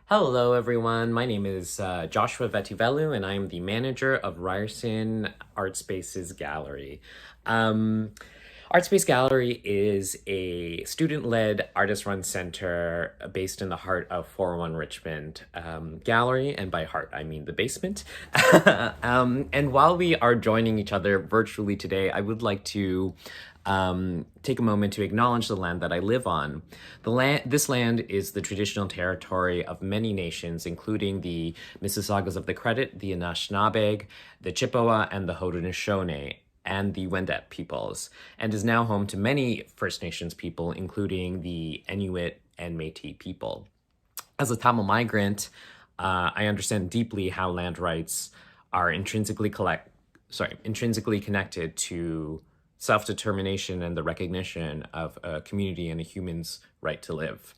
Hello, everyone. My name is Joshua Vetivelu, and I am the manager of Ryerson Artspace's gallery. Artspace Gallery is a student-led, artist-run center based in the heart of 401 Richmond Gallery, and by heart, I mean the basement. And while we are joining each other virtually today, I would like to take a moment to acknowledge the land that I live on. This land is the traditional territory of many nations, including the Mississaugas of the Credit, the Anishinaabeg, the Chippewa, and the Haudenosaunee, and the Wendat peoples, and is now home to many First Nations people, including the Inuit and Métis people. As a Tamil migrant, I understand deeply how land rights are intrinsically connected to self-determination and the recognition of a community and a human's right to live.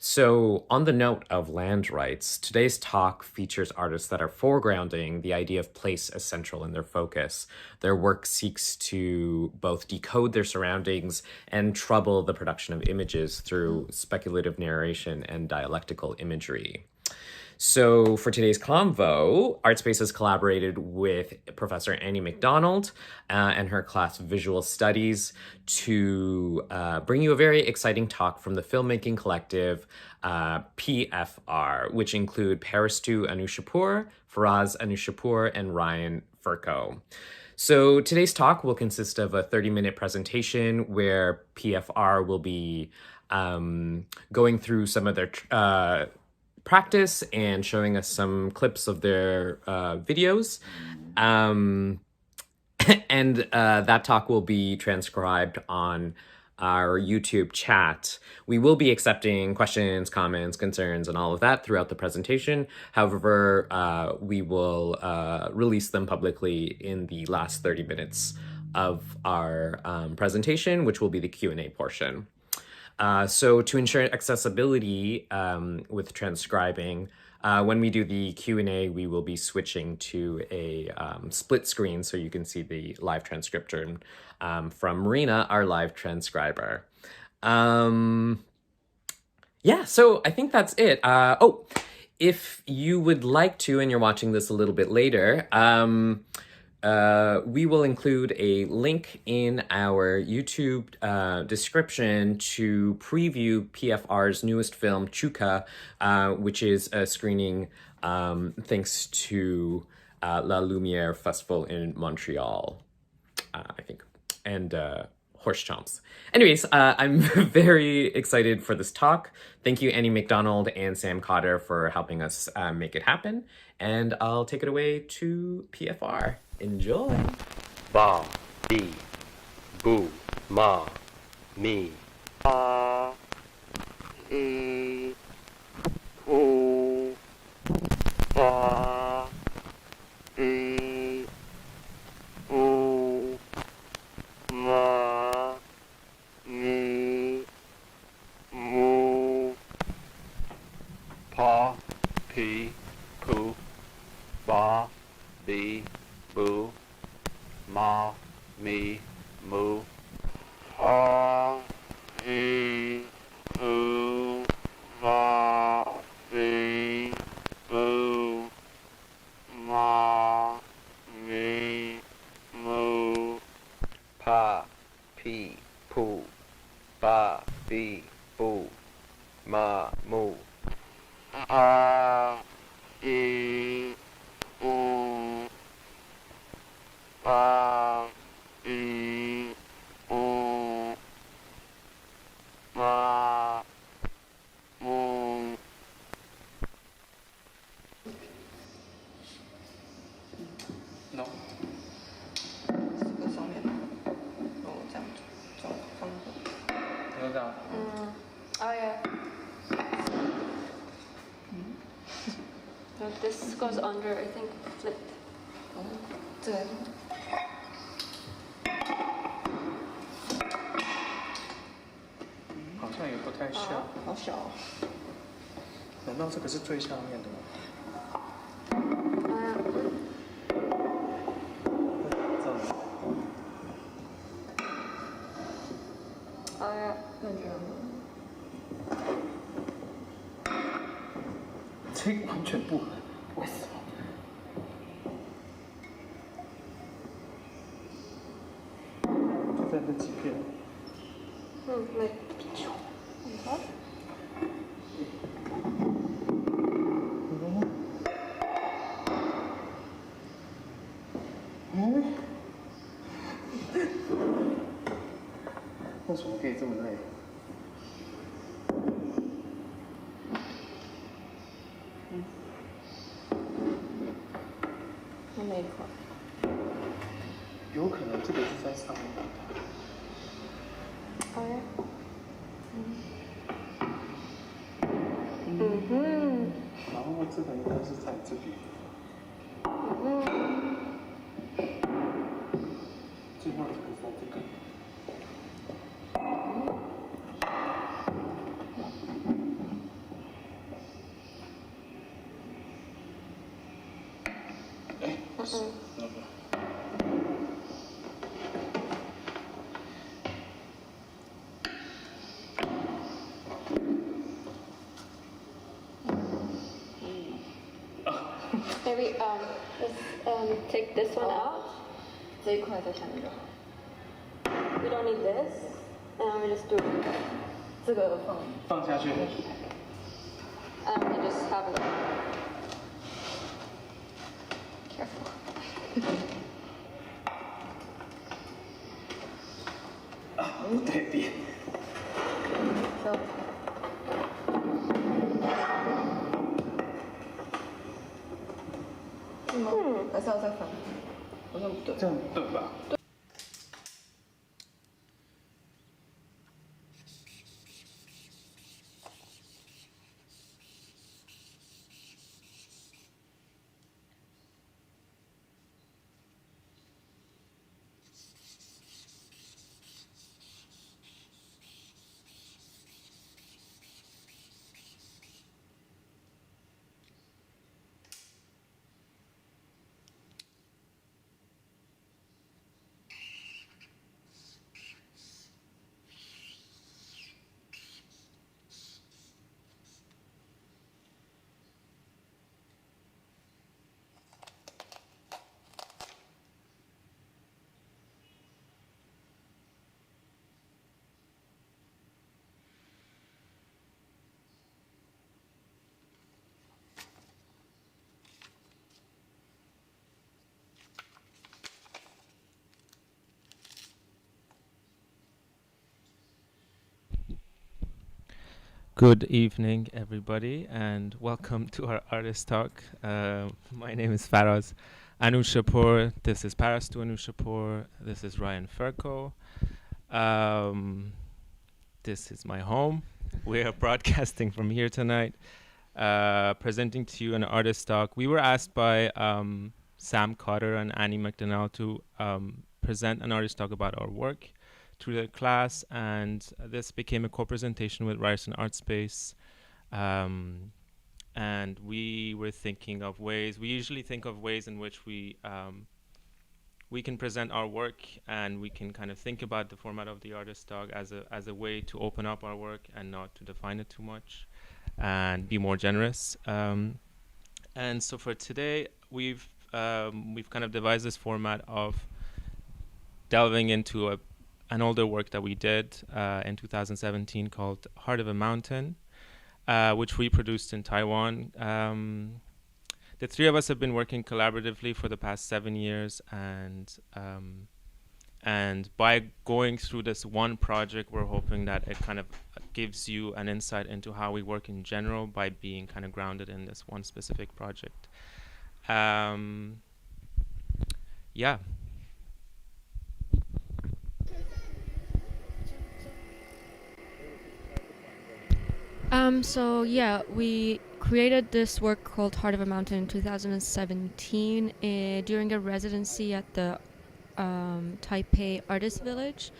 So, on the note of land rights, today's talk features artists that are foregrounding the idea of place as central in their focus. Their work seeks to both decode their surroundings and trouble the production of images through speculative narration and dialectical imagery. So for today's convo, Artspace has collaborated with Professor Annie McDonald and her class Visual Studies to bring you a very exciting talk from the filmmaking collective PFR, which include Parastoo Anoushahpour, Faraz Anoushahpour, and Ryan Ferko. So today's talk will consist of a 30-minute presentation where PFR will be going through some of their practice and showing us some clips of their videos. And that talk will be transcribed on our YouTube chat. We will be accepting questions, comments, concerns, and all of that throughout the presentation. However, we will release them publicly in the last 30 minutes of our presentation, which will be the Q&A portion. So to ensure accessibility with transcribing, when we do the Q&A, we will be switching to a split screen so you can see the live transcription from Marina, our live transcriber. Yeah, so I think that's it. If you would like to, and you're watching this a little bit later, we will include a link in our YouTube description to preview PFR's newest film, Chooka, which is a screening thanks to La Lumiere Festival in Montreal, I think, and Horse Chomps. Anyways, I'm very excited for this talk. Thank you, Annie McDonald and Sam Cotter, for helping us make it happen. And I'll take it away to PFR. Enjoy. Ba, bi, boo, ma, mi. A, e, o, ba, e, o, ma, mi, mo. Pa, pi, poo, ba, bi, boo, ma, me, moo. Ah, e, oo, ma, me, boo, ma, me, moo. Pa, pi, poo, ba, bi, boo, ma, moo. Ah, e, oo. Pa, e, o, ma, mo. No。这个上面，这样这种方格。你就这样。Oh yeah. No, this goes under, I think, flipped. 这个。好像也不太像。好小哦。难道这个是最下面的吗？这样子。Oh yeah. 那你觉得呢？这个完全不合，为什么？就在那几片。Like, on top? Mm-hmm. 为什么可以这么累？那哪一块？有可能这个是在上面。哦呀。嗯。然后这个应该是在这边。最后这个在这个。Maybe let's take this one out. 这一块在下面就好。 We don't need this, and we just do it. 这个放下去。And we just have it. Careful. 不对边。还是要再翻？好像不对。这样对吧？ Good evening, everybody, and welcome to our artist talk. My name is Faraz Anoushahpour. This is Parastoo Anoushahpour. This is Ryan Ferko. This is my home. We are broadcasting from here tonight, presenting to you an artist talk. We were asked by Sam Cotter and Annie McDonnell to present an artist talk about our work through the class, and this became a co-presentation with Ryerson Artspace. And we were thinking of ways, we usually think of ways in which we can present our work, and we can kind of think about the format of the artist talk as a way to open up our work and not to define it too much and be more generous. And so for today, we've kind of devised this format of delving into an older work that we did in 2017 called Heart of a Mountain, which we produced in Taiwan. The three of us have been working collaboratively for the past 7 years, and by going through this one project, we're hoping that it kind of gives you an insight into how we work in general by being kind of grounded in this one specific project. Yeah. So yeah, we created this work called Heart of a Mountain in 2017 during a residency at the Taipei Artist Village.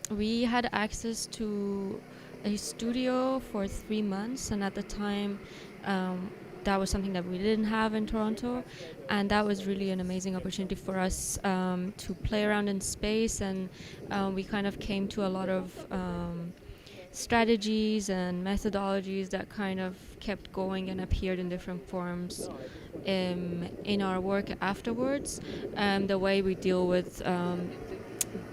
We had access to a studio for 3 months, and at the time that was something that we didn't have in Toronto, and that was really an amazing opportunity for us to play around in space, and we kind of came to a lot of strategies and methodologies that kind of kept going and appeared in different forms in our work afterwards. The way we deal with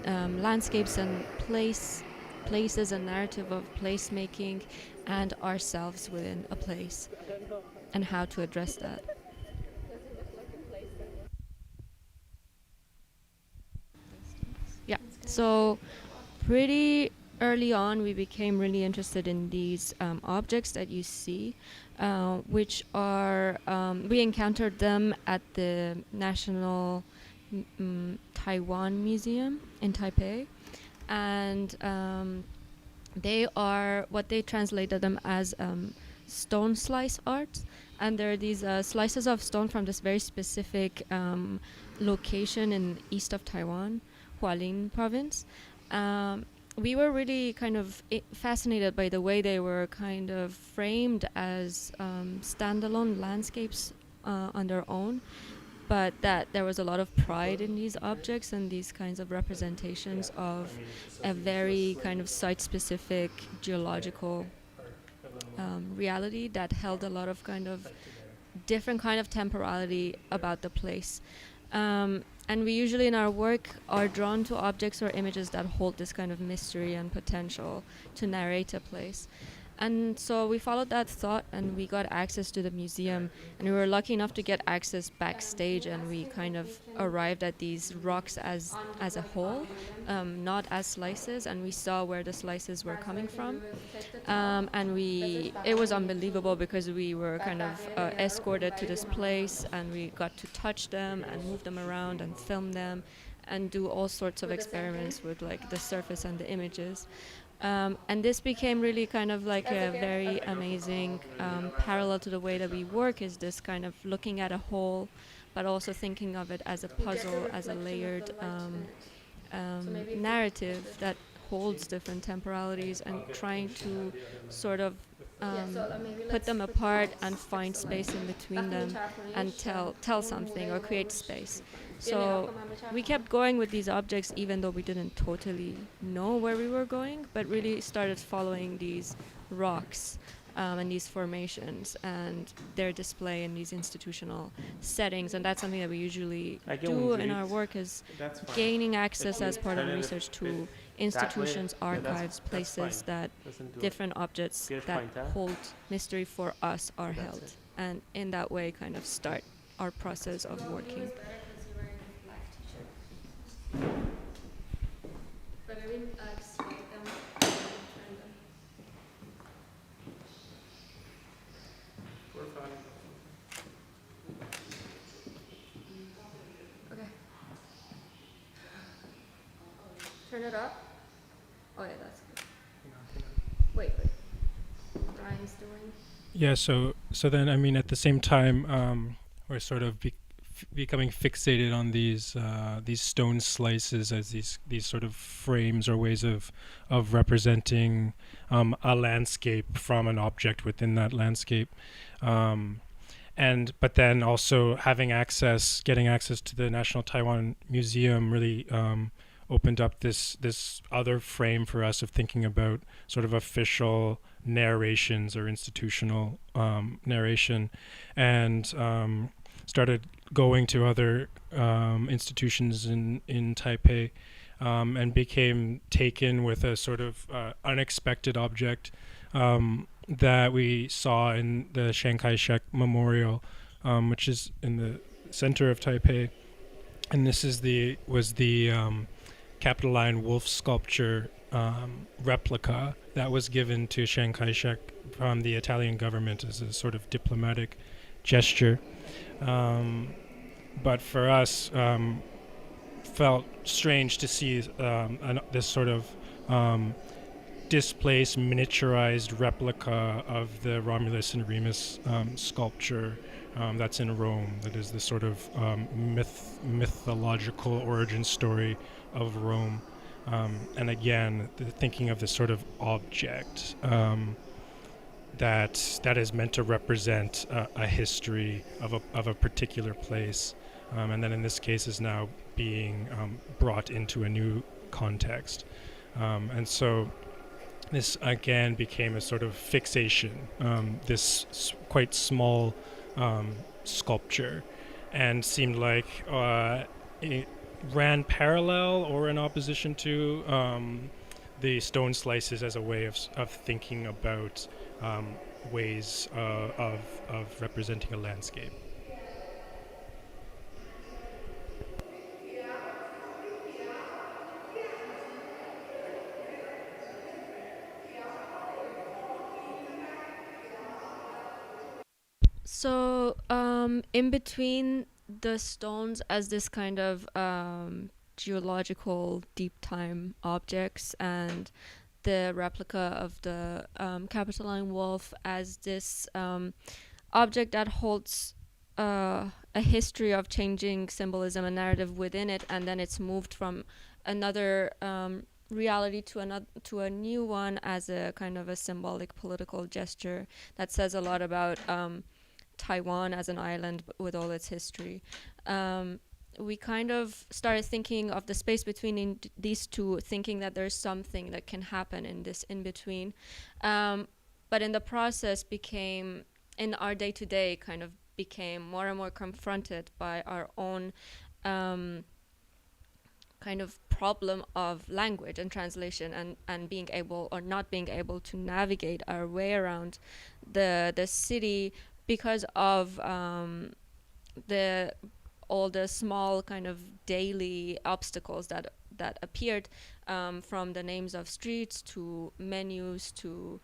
landscapes and places and narrative of placemaking and ourselves within a place, and how to address that. Yeah, so pretty early on we became really interested in these objects that you see, which are, we encountered them at the National Taiwan Museum in Taipei, and they are what they translated them as stone slice art, and there are these slices of stone from this very specific location in east of Taiwan, Hualien province. We were really kind of fascinated by the way they were kind of framed as standalone landscapes on their own, but that there was a lot of pride in these objects and these kinds of representations of a very kind of site-specific geological reality that held a lot of kind of different kind of temporality about the place. And we usually in our work are drawn to objects or images that hold this kind of mystery and potential to narrate a place. And so we followed that thought and we got access to the museum, and we were lucky enough to get access backstage, and we kind of arrived at these rocks as a whole, not as slices, and we saw where the slices were coming from. And it was unbelievable because we were kind of escorted to this place, and we got to touch them and move them around and film them and do all sorts of experiments with like the surface and the images. And this became really kind of like a very amazing parallel to the way that we work, is this kind of looking at a whole, but also thinking of it as a puzzle, as a layered narrative that holds different temporalities, and trying to sort of put them apart and find space in between them and tell something or create space. So we kept going with these objects even though we didn't totally know where we were going, but really started following these rocks and these formations and their display in these institutional settings. And that's something that we usually do in our work, is gaining access as part of research to institutions, archives, places that different objects that hold mystery for us are held. And in that way kind of start our process of working. But I didn't extract them. Okay. Turn it up. Oh yeah, that's good. Wait. Brian's doing. Yeah. So then, I mean, at the same time, we're sort of becoming fixated on these stone slices as these sort of frames or ways of representing a landscape from an object within that landscape, but then also getting access to the National Taiwan Museum really opened up this other frame for us of thinking about sort of official narrations or institutional narration, and started going to other institutions in Taipei, and became taken with a sort of unexpected object that we saw in the Chiang Kai-shek Memorial, which is in the center of Taipei. And this was the Capitoline wolf sculpture replica that was given to Chiang Kai-shek from the Italian government as a sort of diplomatic gesture. But for us, felt strange to see this sort of displaced, miniaturized replica of the Romulus and Remus sculpture that's in Rome. That is the sort of mythological origin story of Rome. And again, thinking of this sort of object that is meant to represent a history of a particular place, and then in this case is now being brought into a new context. And so this again became a sort of fixation, this quite small sculpture, and seemed like it ran parallel or in opposition to the stone slices as a way of thinking about ways of representing a landscape. So, in between the stones as this kind of geological deep time objects and the replica of the Capitoline wolf as this object that holds a history of changing symbolism and narrative within it, and then it's moved from another reality to a new one as a kind of a symbolic political gesture that says a lot about Taiwan as an island with all its history. We kind of started thinking of the space between these two, thinking that there's something that can happen in this in between. But in the process became, in our day-to-day, kind of became more and more confronted by our own kind of problem of language and translation, and being able or not being able to navigate our way around the city because of all the small kind of daily obstacles that appeared, from the names of streets to menus to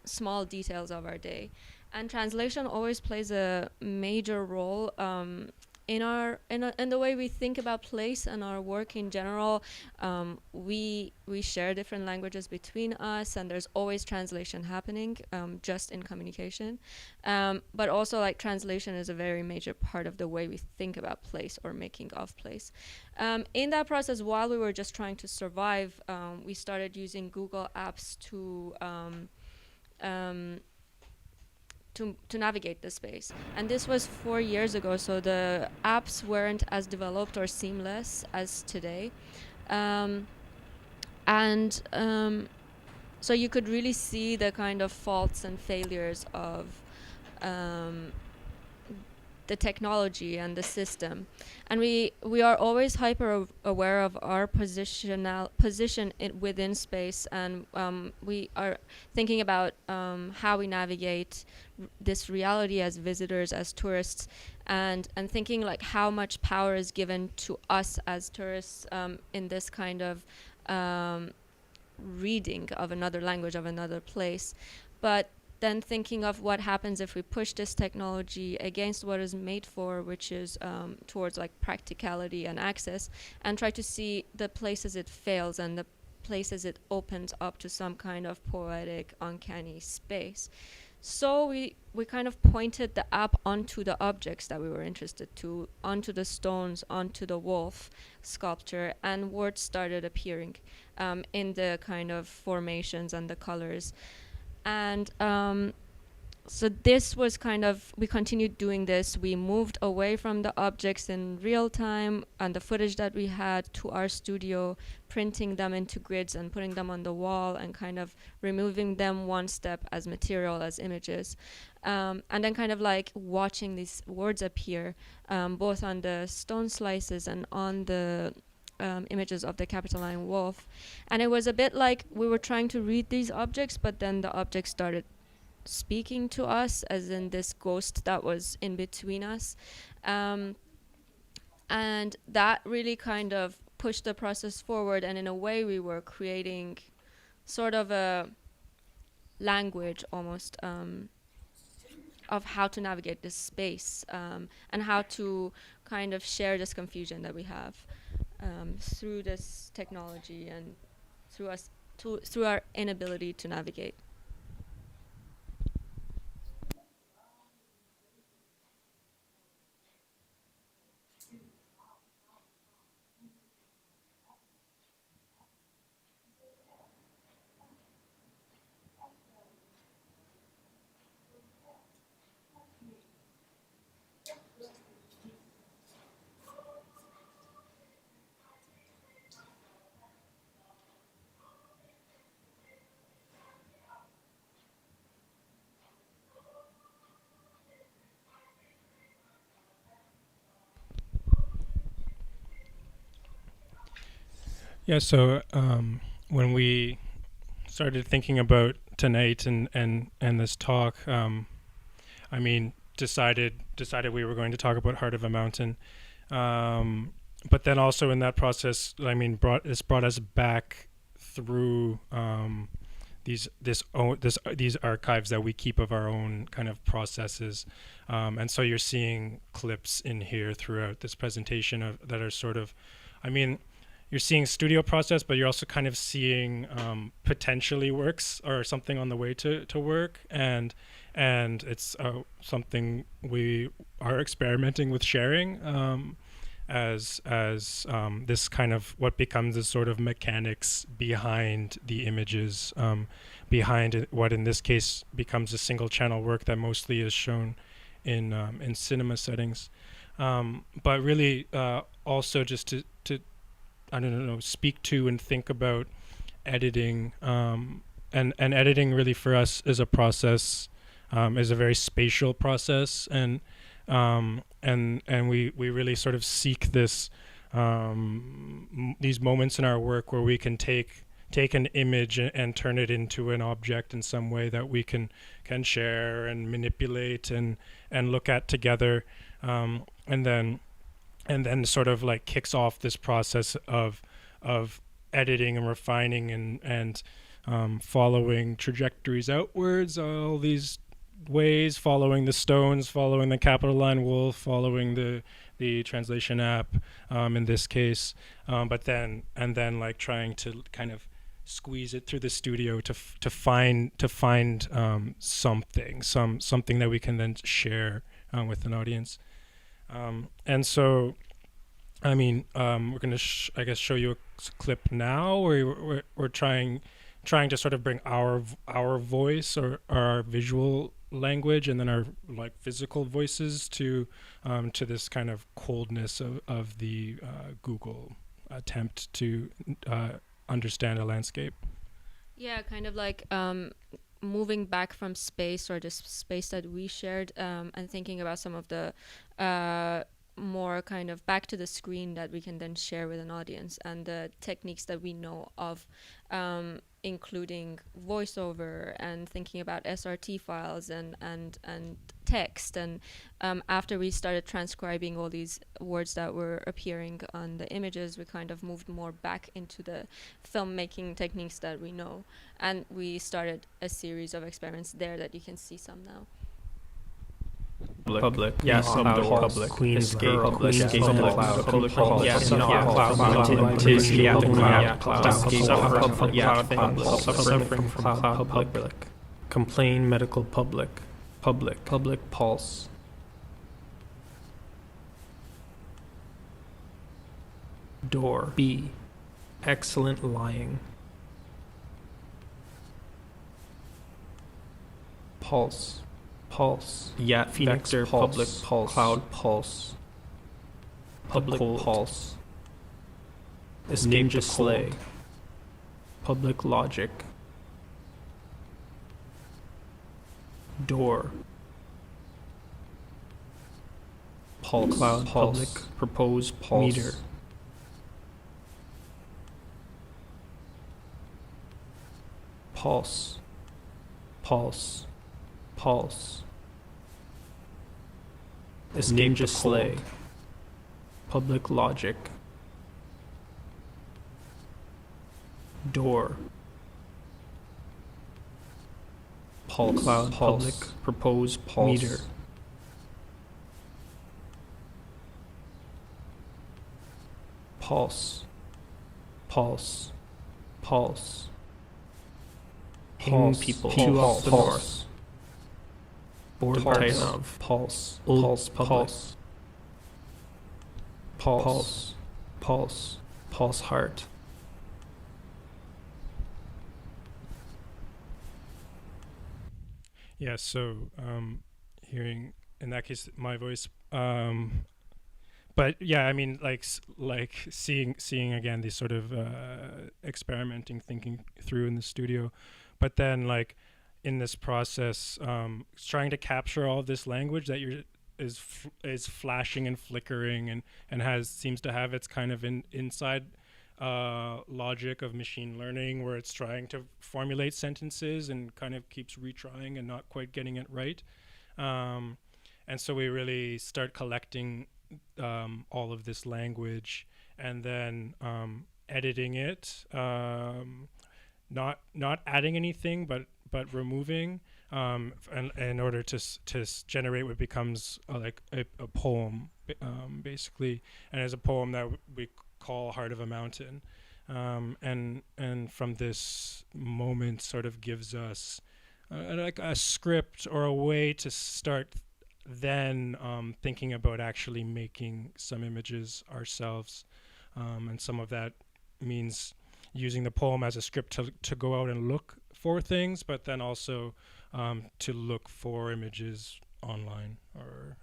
small details of our day. And translation always plays a major role in the way we think about place and our work in general. We share different languages between us, and there's always translation happening, just in communication. But also, like, translation is a very major part of the way we think about place or making of place. In that process, while we were just trying to survive, we started using Google Apps to navigate the space. And this was 4 years ago, so the apps weren't as developed or seamless as today. So you could really see the kind of faults and failures of the technology and the system. And we are always hyper aware of our position within space, and we are thinking about how we navigate this reality as visitors, as tourists, and thinking like how much power is given to us as tourists in this kind of reading of another language, of another place. But then thinking of what happens if we push this technology against what is made for, which is towards like practicality and access, and try to see the places it fails and the places it opens up to some kind of poetic, uncanny space. So we kind of pointed the app onto the objects that we were interested to, onto the stones, onto the wolf sculpture, and words started appearing in the kind of formations and the colors. And so this was kind of, we continued doing this. We moved away from the objects in real time and the footage that we had to our studio, printing them into grids and putting them on the wall and kind of removing them one step as material, as images. And then kind of like watching these words appear, both on the stone slices and on the images of the Capitoline wolf. And it was a bit like we were trying to read these objects, but then the objects started speaking to us, as in this ghost that was in between us. And that really kind of pushed the process forward, and in a way we were creating sort of a language almost of how to navigate this space, and how to kind of share this confusion that we have through this technology and through our inability to navigate. Yeah. So when we started thinking about tonight and this talk, I mean, decided we were going to talk about Heart of a Mountain, but then also in that process, I mean, brought us back through these archives that we keep of our own kind of processes, and so you're seeing clips in here throughout this presentation that are sort of, I mean, you're seeing studio process, but you're also kind of seeing potentially works or something on the way to work, and it's something we are experimenting with sharing as this kind of what becomes this sort of mechanics behind the images, behind what in this case becomes a single channel work that mostly is shown in cinema settings, but really also just to I don't know, speak to and think about editing, and editing really for us is a process, is a very spatial process, and we really sort of seek this these moments in our work where we can take an image and turn it into an object in some way that we can share and manipulate and look at together, and then sort of like kicks off this process of editing and refining and following trajectories outwards, all these ways, following the stones, following the capital line wolf, following the translation app in this case, but then like trying to kind of squeeze it through the studio to find something that we can then share with an audience. And so, I mean, we're going to, I guess, show you a clip now where we're trying to sort of bring our voice or our visual language and then our like physical voices to this kind of coldness of the Google attempt to understand a landscape. Yeah, kind of like moving back from space, or just space that we shared, and thinking about some of the more kind of back to the screen that we can then share with an audience, and the techniques that we know of, including voiceover and thinking about SRT files and text. And after we started transcribing all these words that were appearing on the images, we kind of moved more back into the filmmaking techniques that we know, and we started a series of experiments there that you can see some now. Public, yes, public, Queen, escape, public, escape, cloud, public, yes, cloud, to escape the cloud, suffering from cloud, public, complain, medical, public, pulse, door, B, excellent lying, pulse, yet Phoenix vector pulse, public pulse, cloud pulse, public pulse, escape ninja slay, public logic, door, pulse, cloud pulse, public propose pulse, meter, pulse, escape ninja slay, public logic, door, pulse, cloud public propose pulse, meter, pulse, hang people, two off the north, board title of pulse, pulse heart, yeah. So hearing in that case my voice, but yeah, I mean, like seeing again these sort of experimenting, thinking through in the studio, but then like in this process, trying to capture all of this language that is flashing and flickering and seems to have its kind of inside logic of machine learning where it's trying to formulate sentences and kind of keeps retrying and not quite getting it right. And so we really start collecting all of this language and then editing it, not adding anything, but removing, and in order to generate what becomes like a poem, basically. And it's a poem that we call Heart of a Mountain, and from this moment sort of gives us like a script or a way to start then thinking about actually making some images ourselves, and some of that means using the poem as a script to go out and look for things, but then also to look for images online or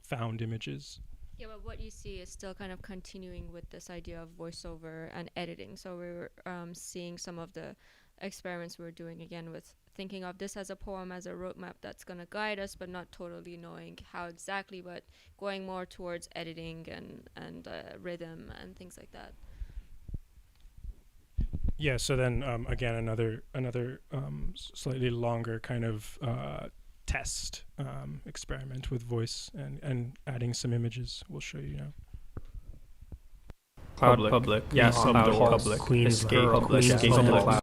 found images. Yeah, but what you see is still kind of continuing with this idea of voiceover and editing. So we're seeing some of the experiments we're doing again with thinking of this as a poem, as a roadmap that's going to guide us, but not totally knowing how exactly, but going more towards editing and rhythm and things like that. Yeah, so then again, another slightly longer kind of test experiment with voice and adding some images. We'll show you now. Public, yes, outdoor, public, Queen's Gate, public, public.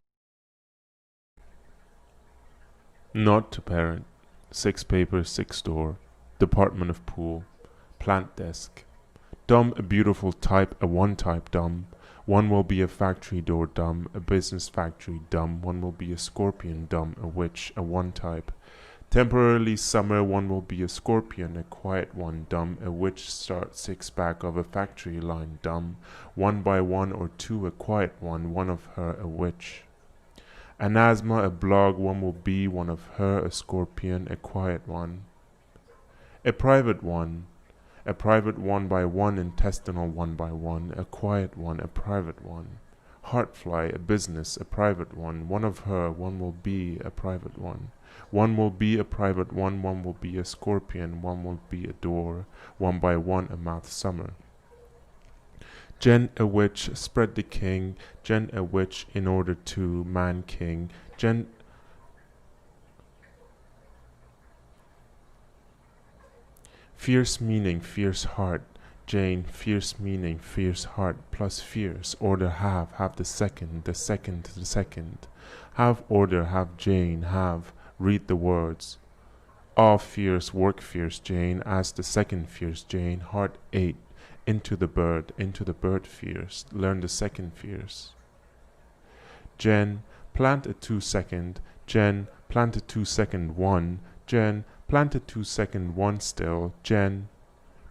Not to parent. 6 paper, 6 door. Department of Pool. Plant desk. Dumb, a beautiful type, a one type dumb. One will be a factory door dumb, a business factory dumb. One will be a scorpion dumb, a witch, a one type. Temporarily summer, one will be a scorpion, a quiet one dumb, a witch start 6 back of a factory line dumb. One by one or two, a quiet one of her a witch. An asthma, a blog, one will be one of her, a scorpion, a quiet one. A private one by one, intestinal one by one, a quiet one, a private one. Heartfly, a business, a private one of her, one will be a private one. One will be a private one will be a scorpion, one will be a door, one by one a mouth summer. Jen a witch, spread the king, Jen a witch in order to man king, Jen fierce meaning, fierce heart, Jane, fierce meaning, fierce heart, plus fierce, order have the second, the second, the second. Have order, have Jane, have, read the words. All fierce, work fierce, Jane, as the second fierce, Jane, heart 8. Into the bird fierce, learn the second fierce. Jen, plant a 2 second, Jen, plant a 2 second 1, Jen, plant a 2 second 1 still, Jen,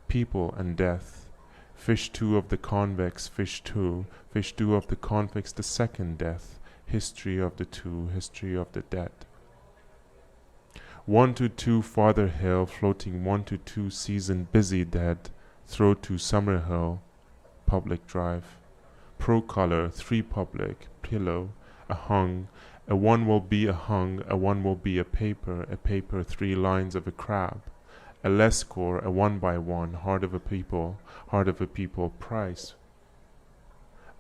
people and death. Fish 2 of the convex, fish 2 of the convex, the second death. History of the 2, history of the dead. 1 to 2 Farther Hill, floating 1 to 2 season busy dead. Throw to Summer Hill, public drive. Pro color, 3 public, pillow, a hung, a 1 will be a hung, a 1 will be a paper 3 lines of a crab. A less score, a 1 by 1, heart of a people, price.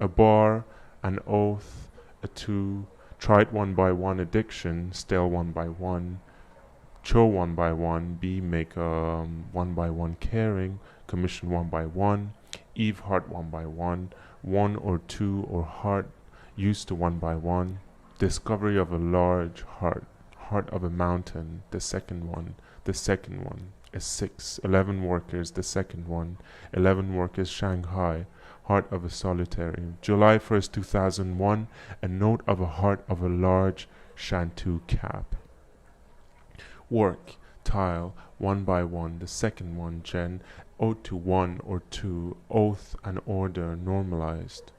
A bar, an oath, a 2, tried 1 by 1 addiction, stale 1 by 1. Cho 1 by 1, B make 1 by 1 caring, commission 1 by 1, Eve heart 1 by 1, 1 or 2 or heart, used to 1 by 1, discovery of a large heart, heart of a mountain, the second one, is 6, 11 workers, the second one, 11 workers Shanghai, heart of a solitary, July 1st, 2001, a note of a heart of a large Shantou cap. Work, tile, 1 by 1, the second one, Jen, ode to 1 or 2, oath and order normalized.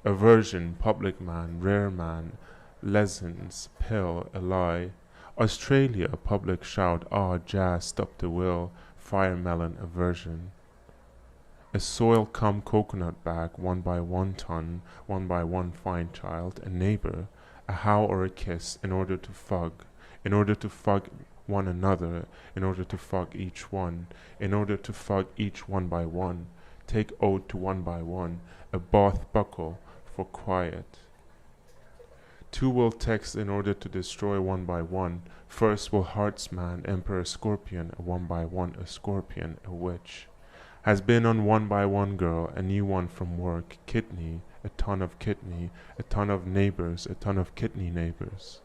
Aversion, public man, rare man, lessons, pill, a lie. Australia, a public shout, jazz, stop the will, fire melon, aversion. A soil cum coconut bag, 1 by 1 ton, 1 by 1 fine child, a neighbor, a how or a kiss, in order to fug one another, in order to fug each one, in order to fug each 1 by 1. Take ode to one by one, a Bath buckle for quiet. Two will text in order to destroy one by one. First will Heartsman, Emperor Scorpion, a one by one, a scorpion, a witch. Has been on one by one girl, a new one from work, kidney, a ton of neighbors, a ton of kidney neighbors.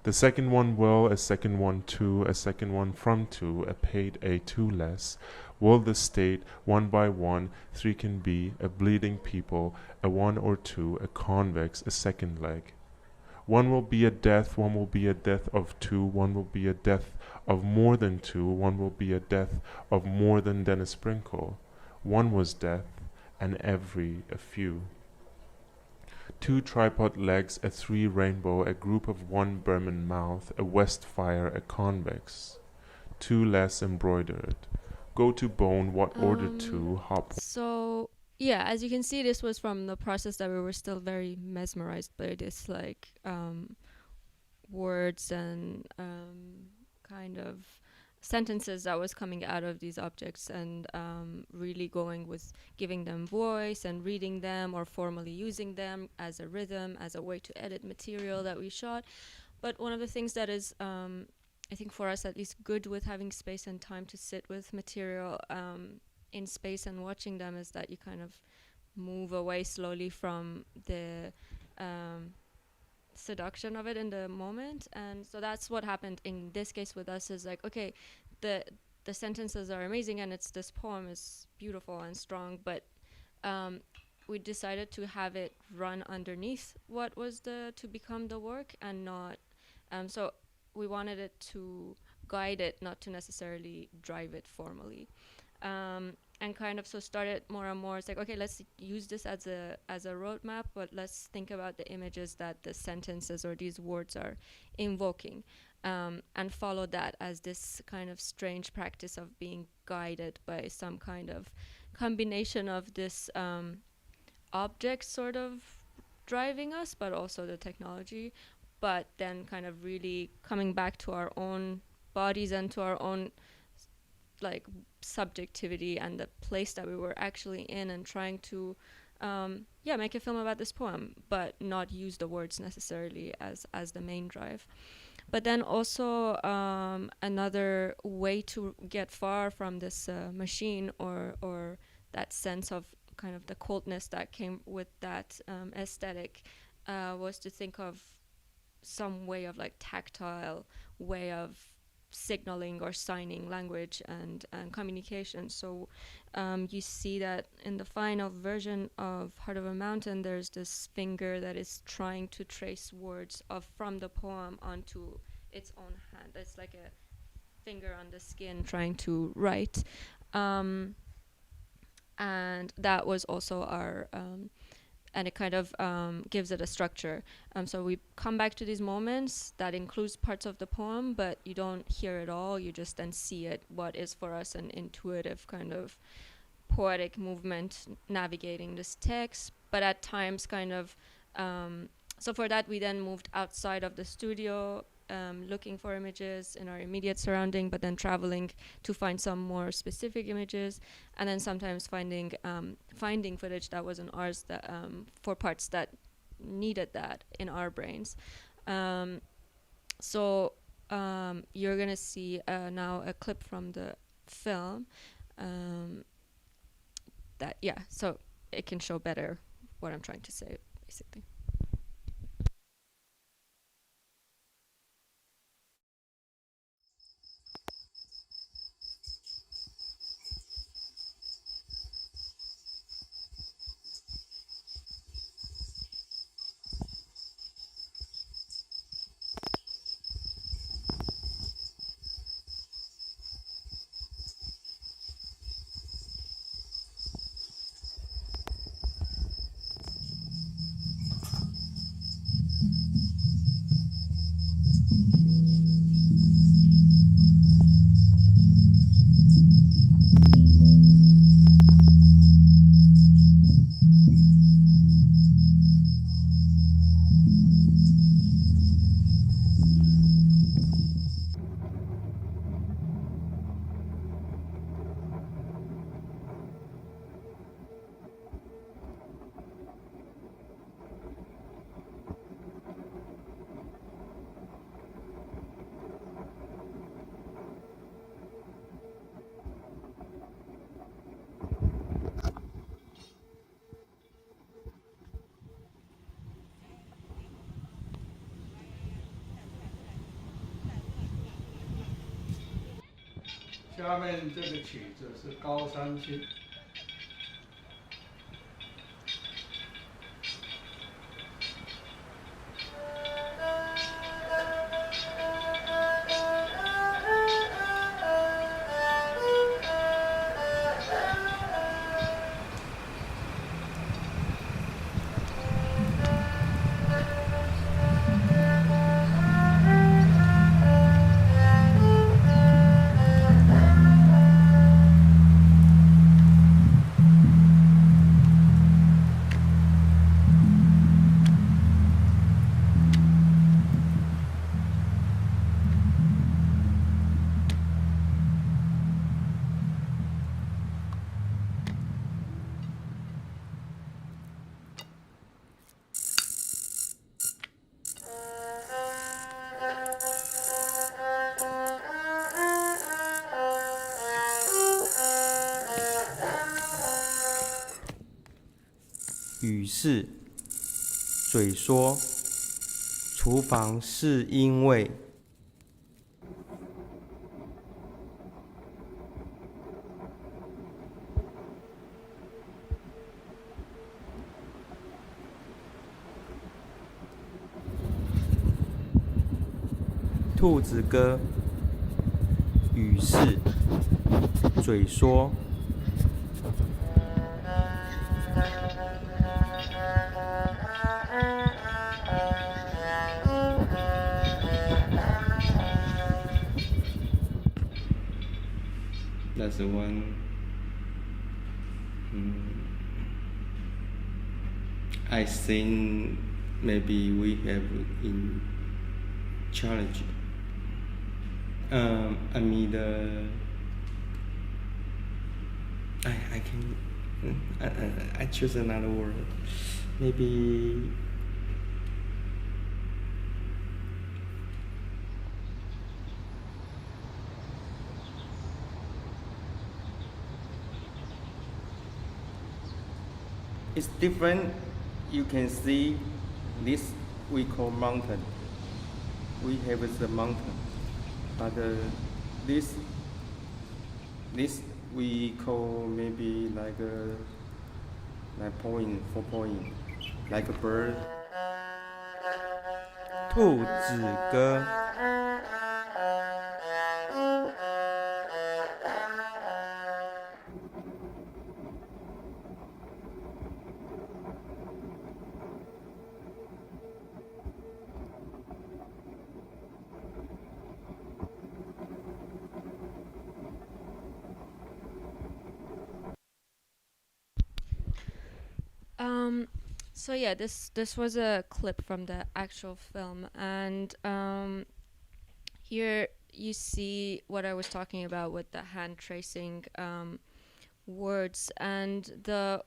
The second one will, a second one two, a second one from two, a paid a two less. Will the state, one by one, three can be, a bleeding people, a one or two, a convex, a second leg. One will be a death, one will be a death of two, one will be a death of more than two, one will be a death of more than a sprinkle. One was death, and every a few. Two tripod legs, a three rainbow, a group of one Burman mouth, a west fire, a convex. Two less embroidered. Go to bone, what order to, hop. So yeah, as you can see, this was from the process that we were still very mesmerized by this, like words and kind of sentences that was coming out of these objects, and really going with giving them voice and reading them or formally using them as a rhythm, as a way to edit material that we shot. But one of the things that is I think for us at least good with having space and time to sit with material in space and watching them is that you kind of move away slowly from the seduction of it in the moment. And so that's what happened in this case with us, is like, okay, the sentences are amazing and this poem is beautiful and strong, but we decided to have it run underneath what was to become the work, and not so we wanted it to guide it, not to necessarily drive it formally. And kind of so started more and more, it's like, okay, let's use this as a roadmap, but let's think about the images that the sentences or these words are invoking, and follow that as this kind of strange practice of being guided by some kind of combination of this object sort of driving us, but also the technology, but then kind of really coming back to our own bodies and to our own like subjectivity and the place that we were actually in, and trying to make a film about this poem, but not use the words necessarily as the main drive. But then also another way to get far from this machine or that sense of kind of the coldness that came with that aesthetic was to think of some way of like tactile way of signaling or signing language and communication. So you see that in the final version of Heart of a Mountain, there's this finger that is trying to trace words from the poem onto its own hand. It's like a finger on the skin trying to write. And that was also our and it kind of gives it a structure. So we come back to these moments that includes parts of the poem, but you don't hear it all. You just then see it, what is for us an intuitive kind of poetic movement navigating this text. But at times kind of, so for that we then moved outside of the studio, looking for images in our immediate surrounding, but then traveling to find some more specific images, and then sometimes finding footage that wasn't ours, that for parts that needed that in our brains. So you're gonna see now a clip from the film so it can show better what I'm trying to say, basically. 下面这个曲子是高山青。语是嘴说，厨房是因为兔子哥，语是嘴说。That's the one I think maybe we have in challenge. I mean I can I choose another word. Maybe it's different. You can see this we call mountain. We have the mountain, but this we call maybe like point, 4 point, like a bird. 兔子哥。So yeah, this was a clip from the actual film, and here you see what I was talking about with the hand tracing words, and the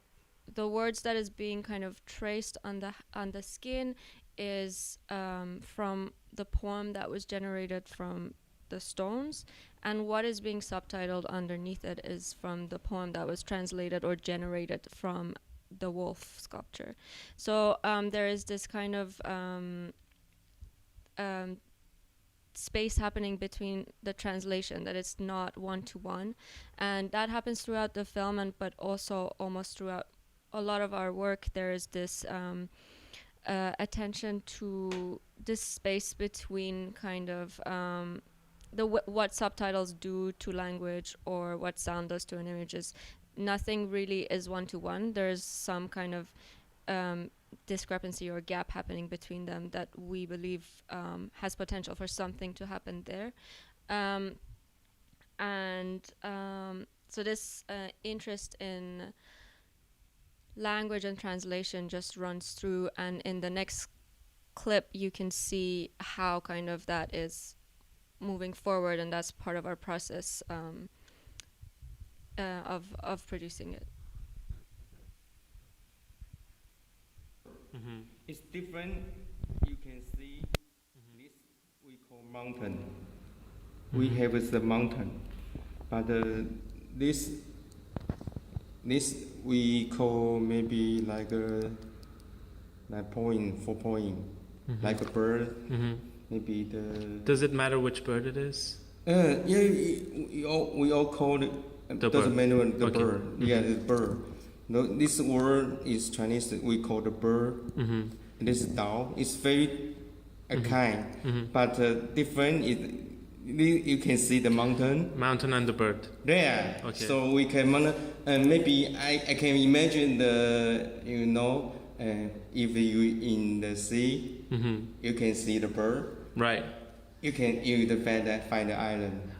words that is being kind of traced on the skin is from the poem that was generated from the stones, and what is being subtitled underneath it is from the poem that was translated or generated from the wolf sculpture. So there is this kind of space happening between the translation, that it's not one-to-one, and that happens throughout the film, and but also almost throughout a lot of our work. There is this attention to this space between kind of what subtitles do to language or what sound does to an image. Is nothing really is one-to-one. There's some kind of discrepancy or gap happening between them that we believe has potential for something to happen there. So this interest in language and translation just runs through, and in the next clip you can see how kind of that is moving forward, and that's part of our process of producing it. It's different. You can see this we call mountain. We have the mountain, but this we call maybe like point, 4 point, like a bird. Maybe the. Does it matter which bird it is? Yeah, we all call it The doesn't bird. matter the Okay. bird. Mm-hmm. Yeah, the bird. No, this word is Chinese. We call the bird. Mm-hmm. This dao. It's very kind, Mm-hmm. but different is you can see the mountain. Mountain and the bird. There. Okay. So we can maybe I can imagine if you in the sea, you can see the bird. Right. You can find the island.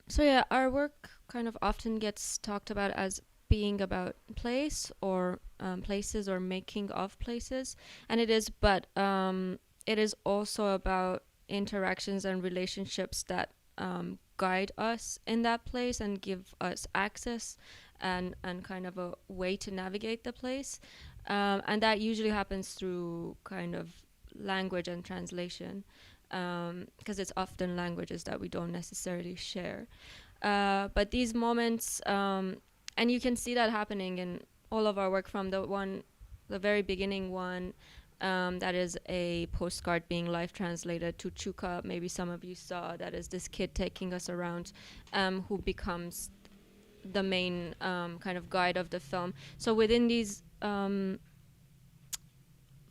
So yeah, our work kind of often gets talked about as being about place or places or making of places, and it is, but it is also about interactions and relationships that guide us in that place and give us access and kind of a way to navigate the place, and that usually happens through kind of language and translation, because it's often languages that we don't necessarily share. But these moments, and you can see that happening in all of our work, from the very beginning one, that is a postcard being live translated, to Chooka, maybe some of you saw, that is this kid taking us around, who becomes the main kind of guide of the film. So within these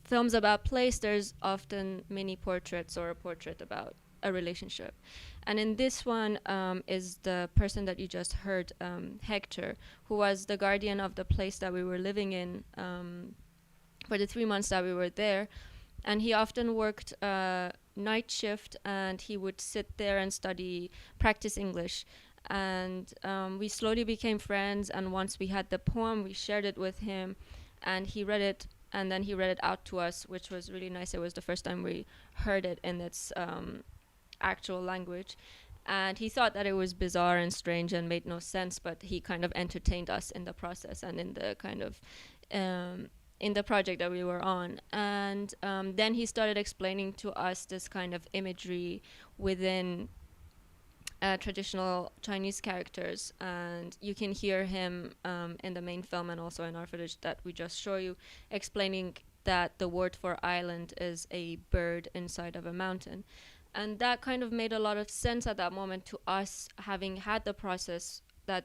films about place, there's often mini portraits or a portrait about a relationship. And in this one is the person that you just heard, Hector, who was the guardian of the place that we were living in for the 3 months that we were there. And he often worked night shift, and he would sit there and practice English. And we slowly became friends, and once we had the poem, we shared it with him, and he read it, and then he read it out to us, which was really nice. It was the first time we heard it in its actual language. And he thought that it was bizarre and strange and made no sense, but he kind of entertained us in the process and in the kind of in the project that we were on. And then he started explaining to us this kind of imagery within traditional Chinese characters, and you can hear him in the main film and also in our footage that we just show you, explaining that the word for island is a bird inside of a mountain. And that kind of made a lot of sense at that moment to us, having had the process that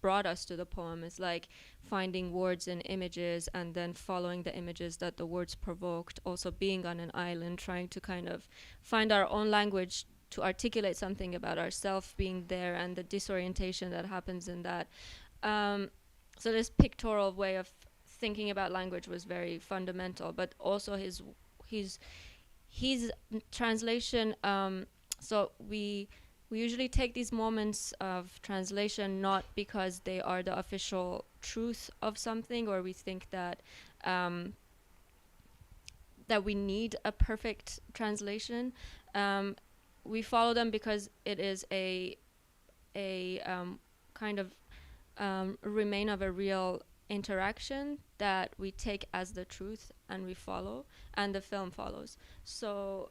brought us to the poem. Is like finding words in images and then following the images that the words provoked, also being on an island, trying to kind of find our own language to articulate something about ourselves being there, and the disorientation that happens in that. So this pictorial way of thinking about language was very fundamental, but also his translation. So we usually take these moments of translation not because they are the official truth of something, or we think that that we need a perfect translation. We follow them because it is a kind of remain of a real interaction that we take as the truth and we follow, and the film follows. So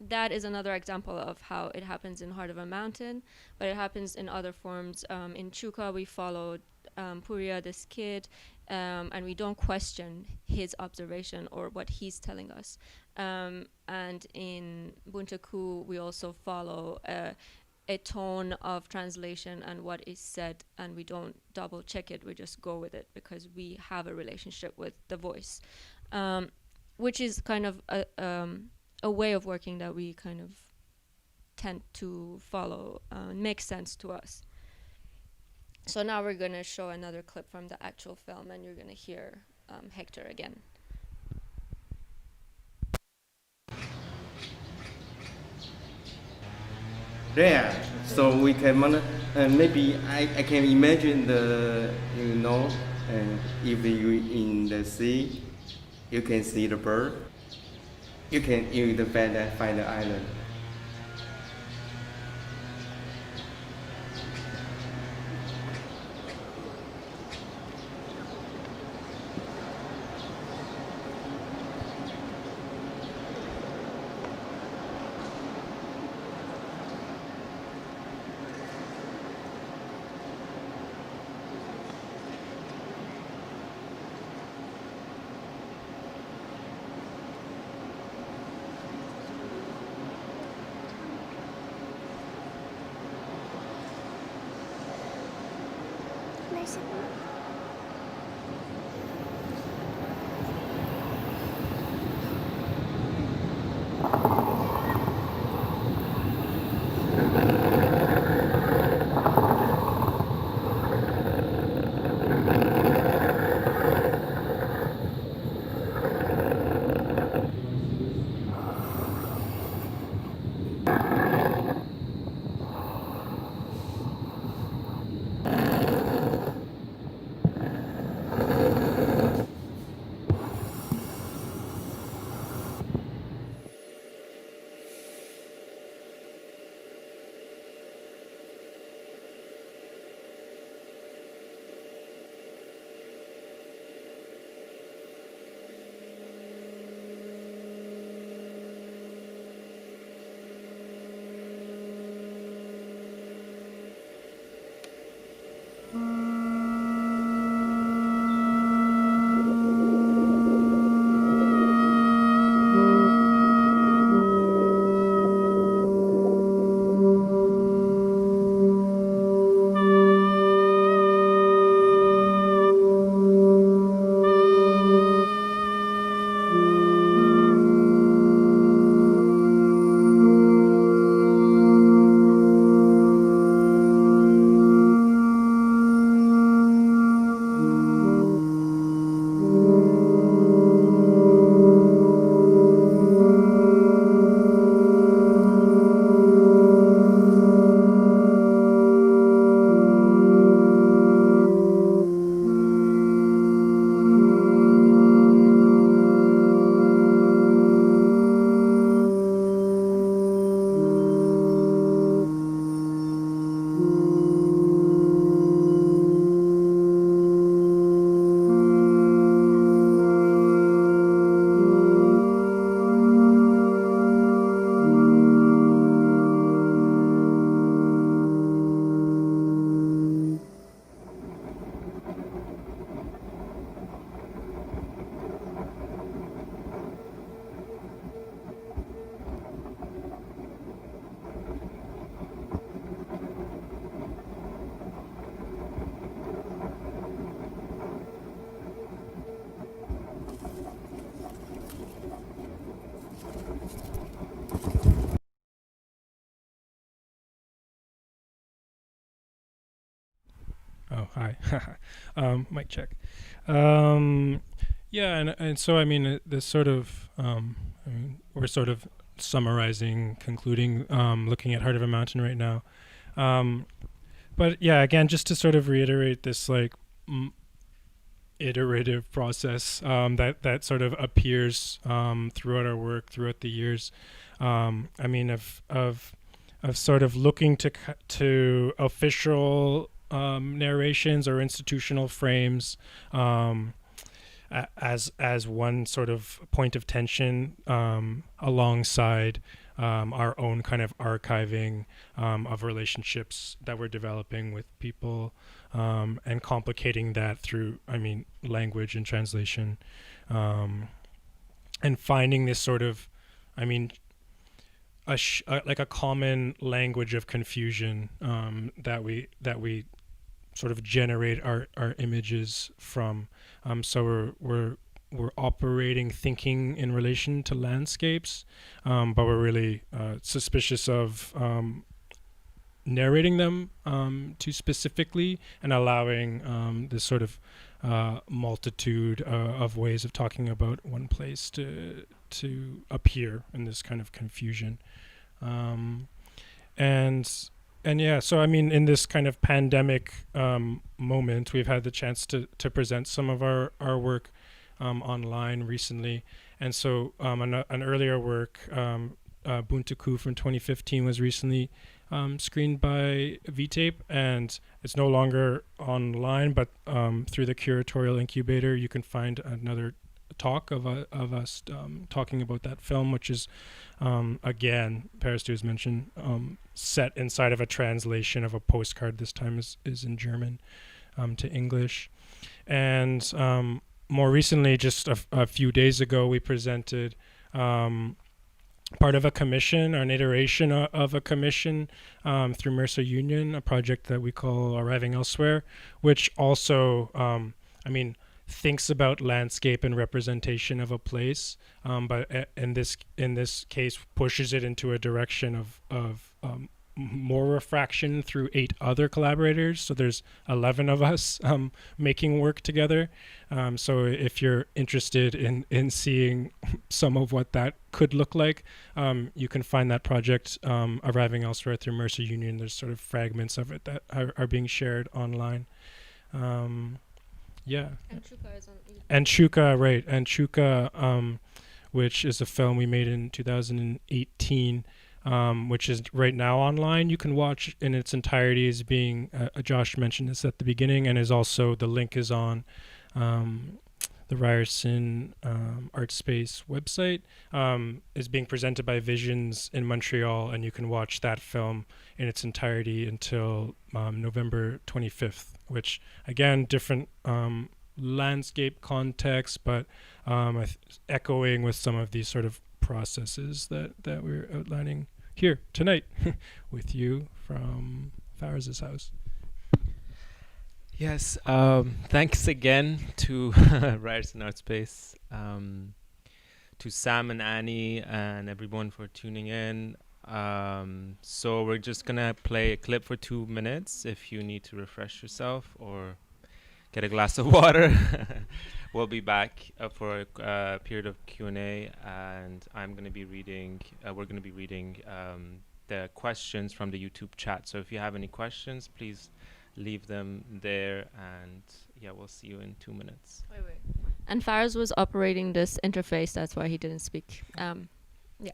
that is another example of how it happens in Heart of a Mountain, but it happens in other forms. In Chooka, we followed Puria, this kid, and we don't question his observation or what he's telling us. And in Buntaku, we also follow a tone of translation and what is said, and we don't double check it, we just go with it because we have a relationship with the voice, which is kind of a way of working that we kind of tend to follow, makes sense to us. So now we're going to show another clip from the actual film, and you're going to hear Hector again. There, so we can maybe I can imagine if you in the sea, you can see the bird. You can find the island. possible. Oh, hi. Mic check. Yeah, and so I mean, this sort of, I mean, we're sort of summarizing, concluding, looking at Heart of a Mountain right now. But yeah, again, just to sort of reiterate this like iterative process that sort of appears throughout our work, throughout the years. I mean, of sort of looking to official narrations or institutional frames as one sort of point of tension alongside our own kind of archiving of relationships that we're developing with people and complicating that through, I mean, language and translation, and finding this sort of, I mean, like a common language of confusion that we sort of generate our images from. So we're operating, thinking in relation to landscapes, but we're really suspicious of narrating them too specifically and allowing this sort of multitude of ways of talking about one place to appear in this kind of confusion. And yeah, so I mean, in this kind of pandemic moment, we've had the chance to present some of our work online recently. And so an earlier work, Buntaku from 2015, was recently screened by VTape, and it's no longer online, but through the curatorial incubator, you can find another talk of us talking about that film, which is again, Parastoo has mentioned, set inside of a translation of a postcard. This time is in German to English. And more recently, just a few days ago, we presented part of a commission, or an iteration of a commission through Mercer Union, a project that we call Arriving Elsewhere, which also, thinks about landscape and representation of a place, but in this case pushes it into a direction of more refraction through 8 other collaborators. So there's 11 of us making work together. So if you're interested in seeing some of what that could look like, you can find that project Arriving Elsewhere through Mercer Union. There's sort of fragments of it that are being shared online. Yeah. And Chooka is on YouTube. And Chooka, right. And Chooka, which is a film we made in 2018, which is right now online. You can watch in its entirety as being, Josh mentioned this at the beginning, and is also, the link is on the Ryerson Artspace website, is being presented by Visions in Montreal, and you can watch that film in its entirety until November 25th, which, again, different landscape context, but echoing with some of these sort of processes that we're outlining here tonight with you from Faraz's house. Yes, thanks again to Ryerson Artspace, to Sam and Annie and everyone for tuning in. So we're just gonna play a clip for 2 minutes if you need to refresh yourself or get a glass of water. We'll be back for a period of Q&A, and I'm gonna be reading, we're gonna be reading the questions from the YouTube chat. So if you have any questions, please leave them there, and yeah, we'll see you in 2 minutes. Wait. And Faraz was operating this interface, that's why he didn't speak. Yeah.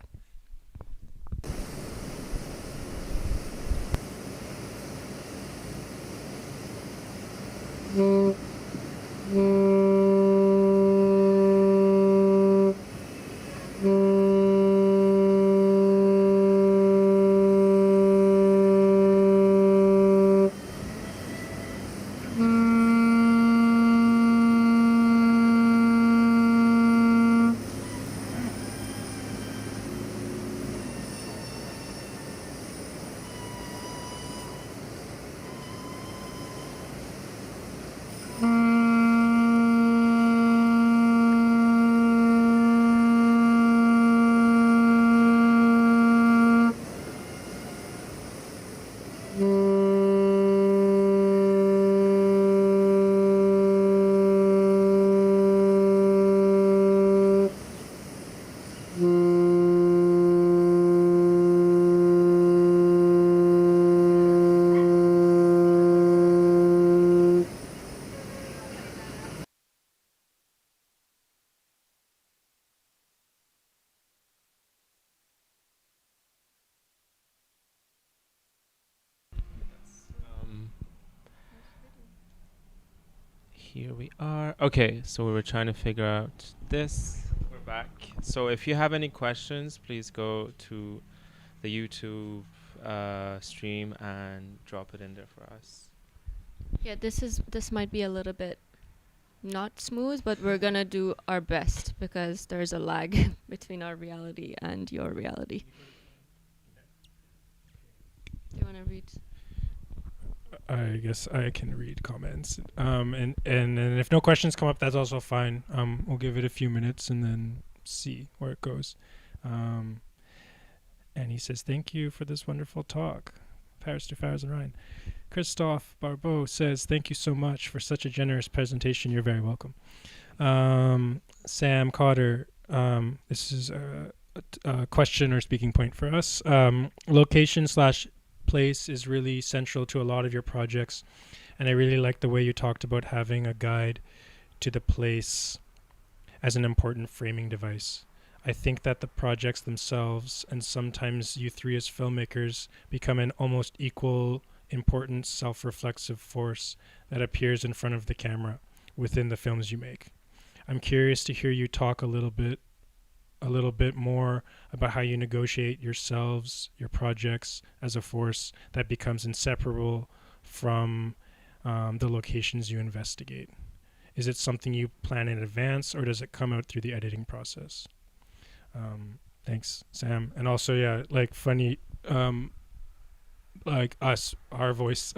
Here we are. Okay, so we were trying to figure out this. We're back. So if you have any questions, please go to the YouTube stream and drop it in there for us. Yeah, this might be a little bit not smooth, but we're gonna do our best because there's a lag between our reality and your reality. Do you want to read? I guess I can read comments. And if no questions come up, that's also fine. We'll give it a few minutes and then see where it goes. And he says, thank you for this wonderful talk. Parastoo, Faraz and Ryan. Christophe Barbeau says, thank you so much for such a generous presentation. You're very welcome. Sam Cotter, this is a question or speaking point for us. Location/place is really central to a lot of your projects, and I really like the way you talked about having a guide to the place as an important framing device. I think that the projects themselves, and sometimes you three as filmmakers, become an almost equal important self-reflexive force that appears in front of the camera within the films you make. I'm curious to hear you talk a little bit more about how you negotiate yourselves, your projects, as a force that becomes inseparable from the locations you investigate. Is it something you plan in advance, or does it come out through the editing process? Thanks, Sam. And also, yeah, like funny, like us, our voice,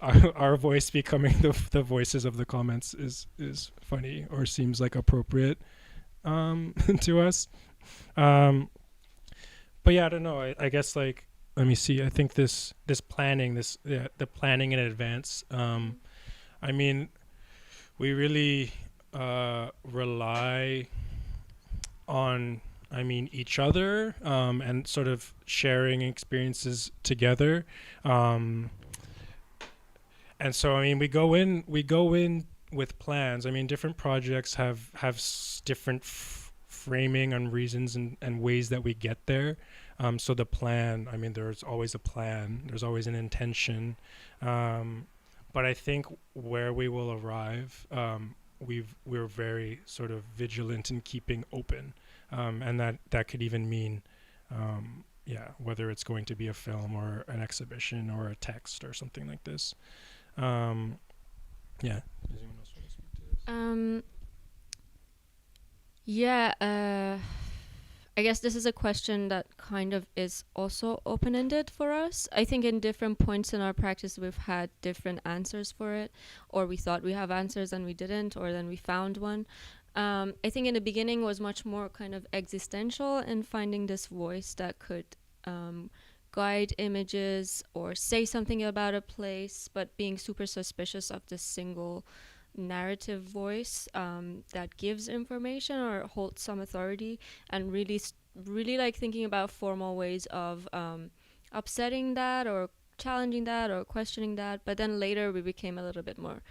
our voice becoming the voices of the comments is funny or seems like appropriate to us. But yeah, I don't know. I guess like, let me see. I think this planning, the planning in advance. I mean, we really rely on, I mean, each other and sort of sharing experiences together. And so, I mean, we go in with plans. I mean, different projects have different framing and reasons and ways that we get there. So the plan, I mean, there's always a plan. There's always an intention. But I think where we will arrive, we're very sort of vigilant in keeping open. And that could even mean, whether it's going to be a film or an exhibition or a text or something like this. Does anyone else want to speak to this? I guess this is a question that kind of is also open-ended for us. I think in different points in our practice, we've had different answers for it, or we thought we have answers and we didn't, or then we found one. I think in the beginning was much more kind of existential in finding this voice that could guide images or say something about a place, but being super suspicious of this single narrative voice that gives information or holds some authority, and really like thinking about formal ways of upsetting that or challenging that or questioning that. But then later we became a little bit more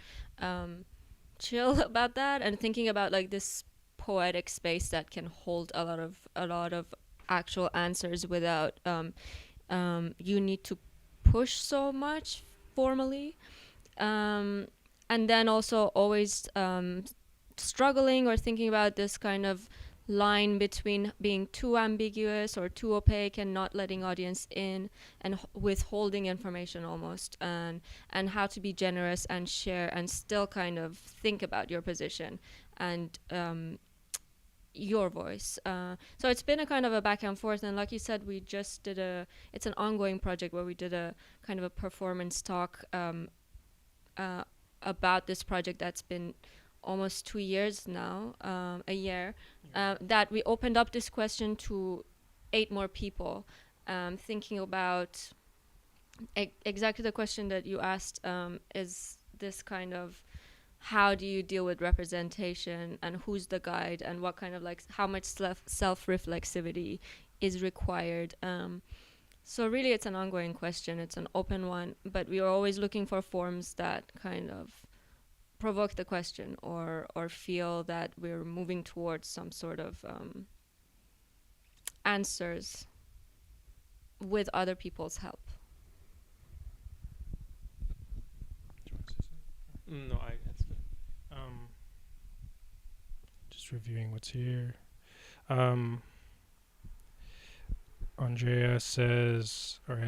chill about that and thinking about like this poetic space that can hold a lot of actual answers without you need to push so much formally. And then also always struggling or thinking about this kind of line between being too ambiguous or too opaque and not letting audience in, and withholding information almost, and how to be generous and share and still kind of think about your position and your voice. So it's been a kind of a back and forth, and like you said, we just did it's an ongoing project where we did a kind of a performance talk about this project that's been almost 2 years now, a year, that we opened up this question to 8 more people, thinking about exactly the question that you asked, is this kind of, how do you deal with representation and who's the guide and what kind of like, how much self-reflexivity is required. So really it's an ongoing question, it's an open one, but we are always looking for forms that kind of provoke the question or feel that we're moving towards some sort of answers with other people's help. No, that's good. Just reviewing what's here. Andrea says, love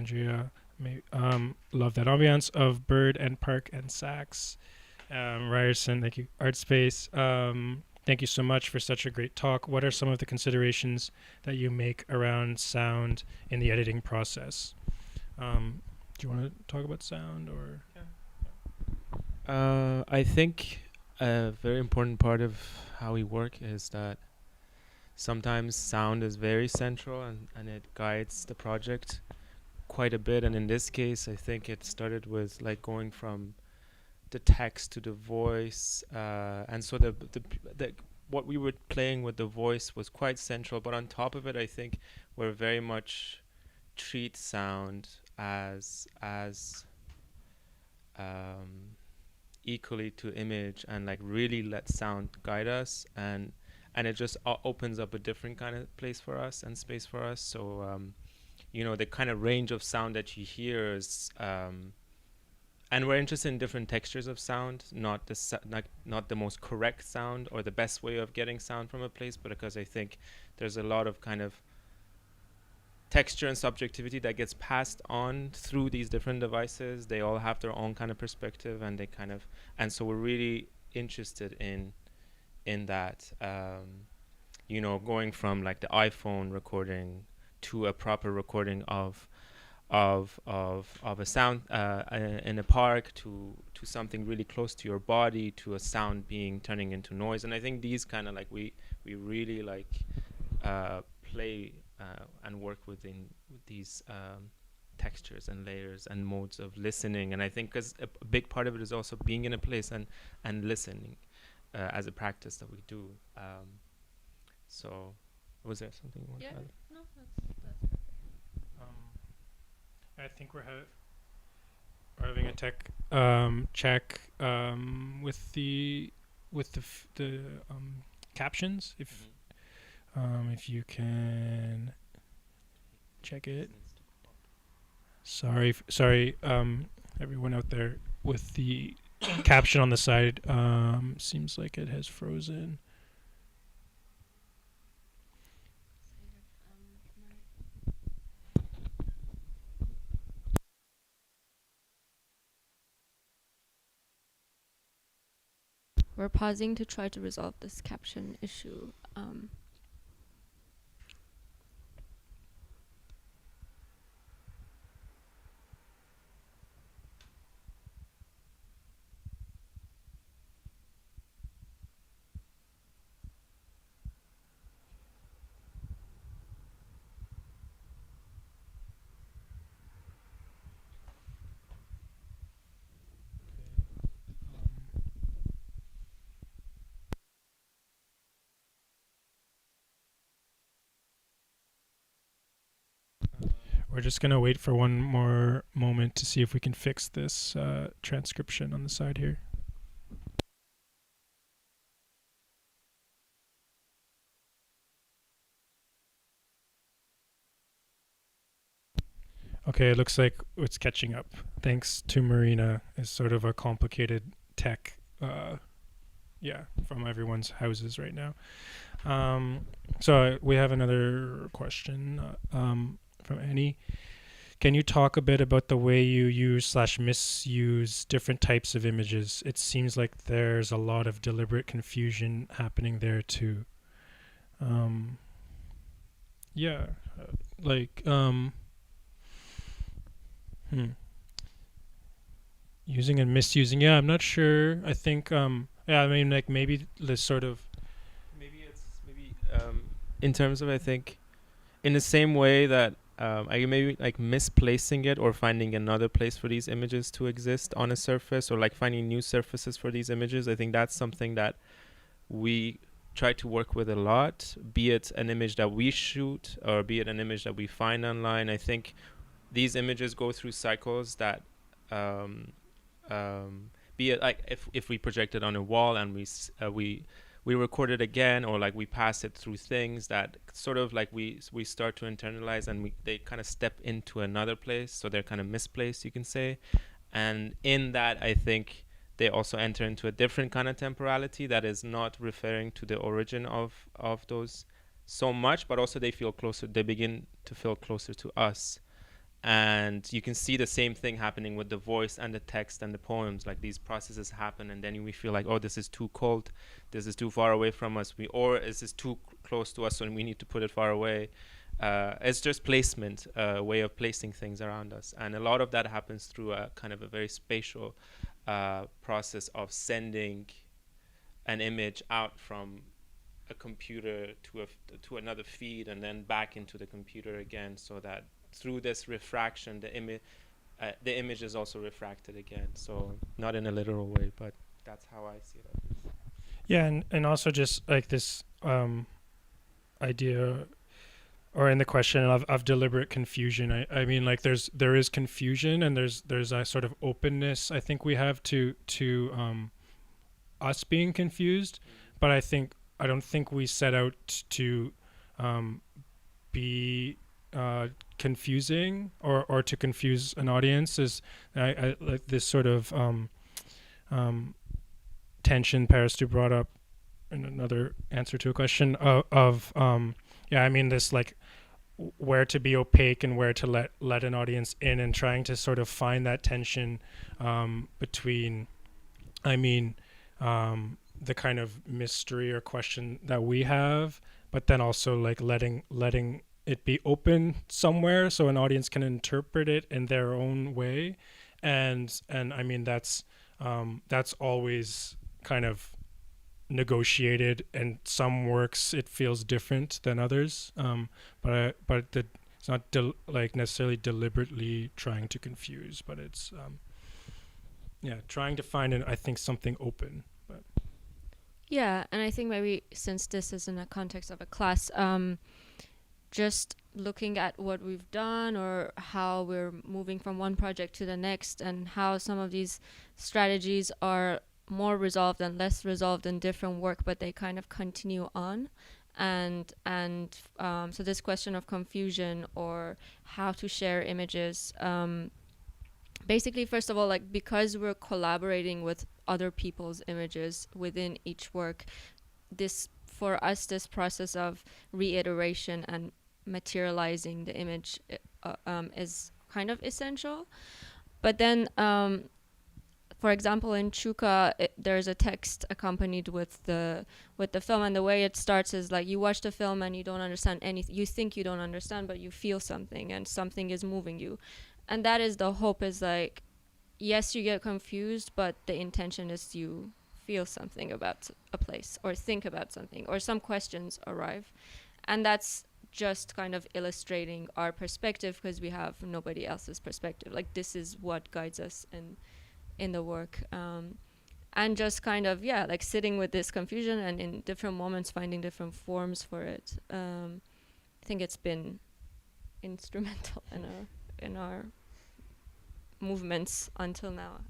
that ambiance of bird and park and sax. Ryerson, thank you. Artspace, thank you so much for such a great talk. What are some of the considerations that you make around sound in the editing process? Do you want to talk about sound or? I think a very important part of how we work is that sometimes sound is very central and it guides the project quite a bit. And in this case, I think it started with like going from the text to the voice, and so the what we were playing with the voice was quite central. But on top of it, I think we're very much treat sound as equally to image, and like really let sound guide us, and it just opens up a different kind of place for us and space for us. So the kind of range of sound that you hear is and we're interested in different textures of sound, not the most correct sound or the best way of getting sound from a place, but because I think there's a lot of kind of texture and subjectivity that gets passed on through these different devices. They all have their own kind of perspective, and so we're really interested in that. you know, going from like the iPhone recording to a proper recording of a sound in a park, to something really close to your body, to a sound being turning into noise. And I think these kind of like we really like play and work with these textures and layers and modes of listening. And I think because a big part of it is also being in a place and listening as a practice that we do. So was there something you wanted to add? No, that's I think we're having a tech check with the captions. If you can check it. Sorry, everyone out there with the caption on the side. Seems like it has frozen. We're pausing to try to resolve this caption issue. We're just going to wait for one more moment to see if we can fix this transcription on the side here. Okay, it looks like it's catching up. Thanks to Marina. It's sort of a complicated tech, from everyone's houses right now. So we have another question from Annie. Can you talk a bit about the way you use/misuse different types of images? It seems like there's a lot of deliberate confusion happening there too. Using and misusing. Yeah, I'm not sure. I think, I mean, like maybe this sort of. In terms of, I think, in the same way that I maybe like misplacing it or finding another place for these images to exist on a surface, or like finding new surfaces for these images. I think that's something that we try to work with a lot, be it an image that we shoot or be it an image that we find online. I think these images go through cycles that be it like if we project it on a wall and we record it again, or like we pass it through things that sort of like we start to internalize, and they kind of step into another place, so they're kind of misplaced, you can say. And in that, I think they also enter into a different kind of temporality that is not referring to the origin of those so much, but also they begin to feel closer to us. And you can see the same thing happening with the voice and the text and the poems. Like these processes happen, and then we feel like, oh, this is too cold, this is too far away from us, or this is too close to us, and we need to put it far away. It's just placement, a way of placing things around us, and a lot of that happens through a kind of a very spatial process of sending an image out from a computer to another feed, and then back into the computer again, so that through this refraction, the image is also refracted again. So not in a literal way, but that's how I see it. Yeah, and also just like this idea, or in the question of deliberate confusion. I mean, like there is confusion, and there's a sort of openness I think we have to us being confused, but I don't think we set out to be confusing or to confuse an audience. Is I like this sort of tension Parastoo brought up in another answer to a question of I mean, this like where to be opaque and where to let an audience in, and trying to sort of find that tension between the kind of mystery or question that we have but then also like letting it be open somewhere so an audience can interpret it in their own way. And I mean, that's always kind of negotiated, and some works it feels different than others, but it's not like necessarily deliberately trying to confuse, but it's trying to find I think something open. But yeah, and I think maybe since this is in the context of a class, just looking at what we've done or how we're moving from one project to the next, and how some of these strategies are more resolved and less resolved in different work, but they kind of continue on. And so this question of confusion or how to share images, basically, first of all, like, because we're collaborating with other people's images within each work, for us this process of reiteration and materializing the image is kind of essential. But then for example, in Chooka, there's a text accompanied with the film, and the way it starts is like, you watch the film and you don't understand anything. You think you don't understand, but you feel something, and something is moving you. And that is the hope, is like, yes, you get confused, but the intention is you feel something about a place, or think about something, or some questions arrive. And that's just kind of illustrating our perspective, because we have nobody else's perspective. Like, this is what guides us in the work, and just kind of like sitting with this confusion, and in different moments finding different forms for it. I think it's been instrumental in our movements until now.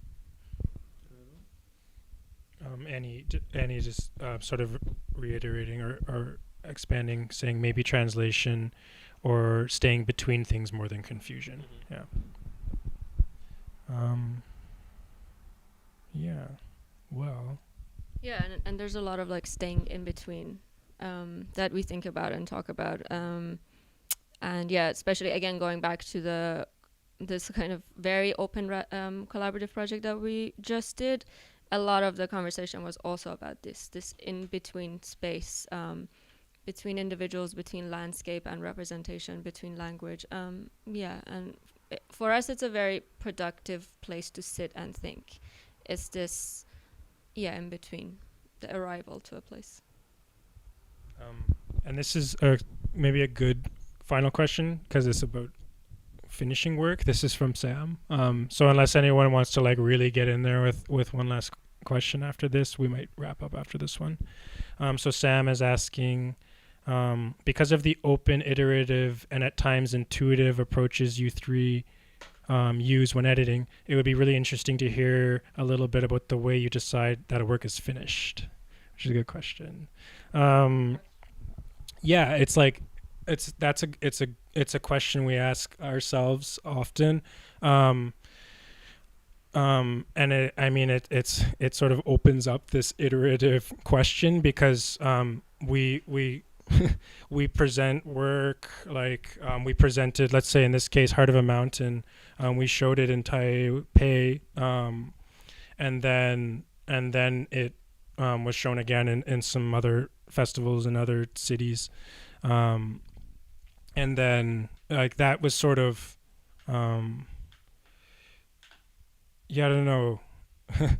Annie just sort of reiterating or expanding, saying maybe translation or staying between things more than confusion. And there's a lot of like staying in between that we think about and talk about, and especially again going back to this kind of very open collaborative project that we just did. A lot of the conversation was also about this in between space, between individuals, between landscape and representation, between language. And for us, it's a very productive place to sit and think. It's this, in between, the arrival to a place. And this is maybe a good final question, because it's about finishing work. This is from Sam. So unless anyone wants to like really get in there with one last question after this, we might wrap up after this one. So Sam is asking, because of the open, iterative, and at times intuitive approaches you three use when editing, it would be really interesting to hear a little bit about the way you decide that a work is finished, which is a good question. It's a question we ask ourselves often, and it sort of opens up this iterative question, because we we present work like we presented, let's say in this case, Heart of a Mountain. We showed it in Taipei, and then it was shown again in some other festivals in other cities. And then like that was sort of I don't know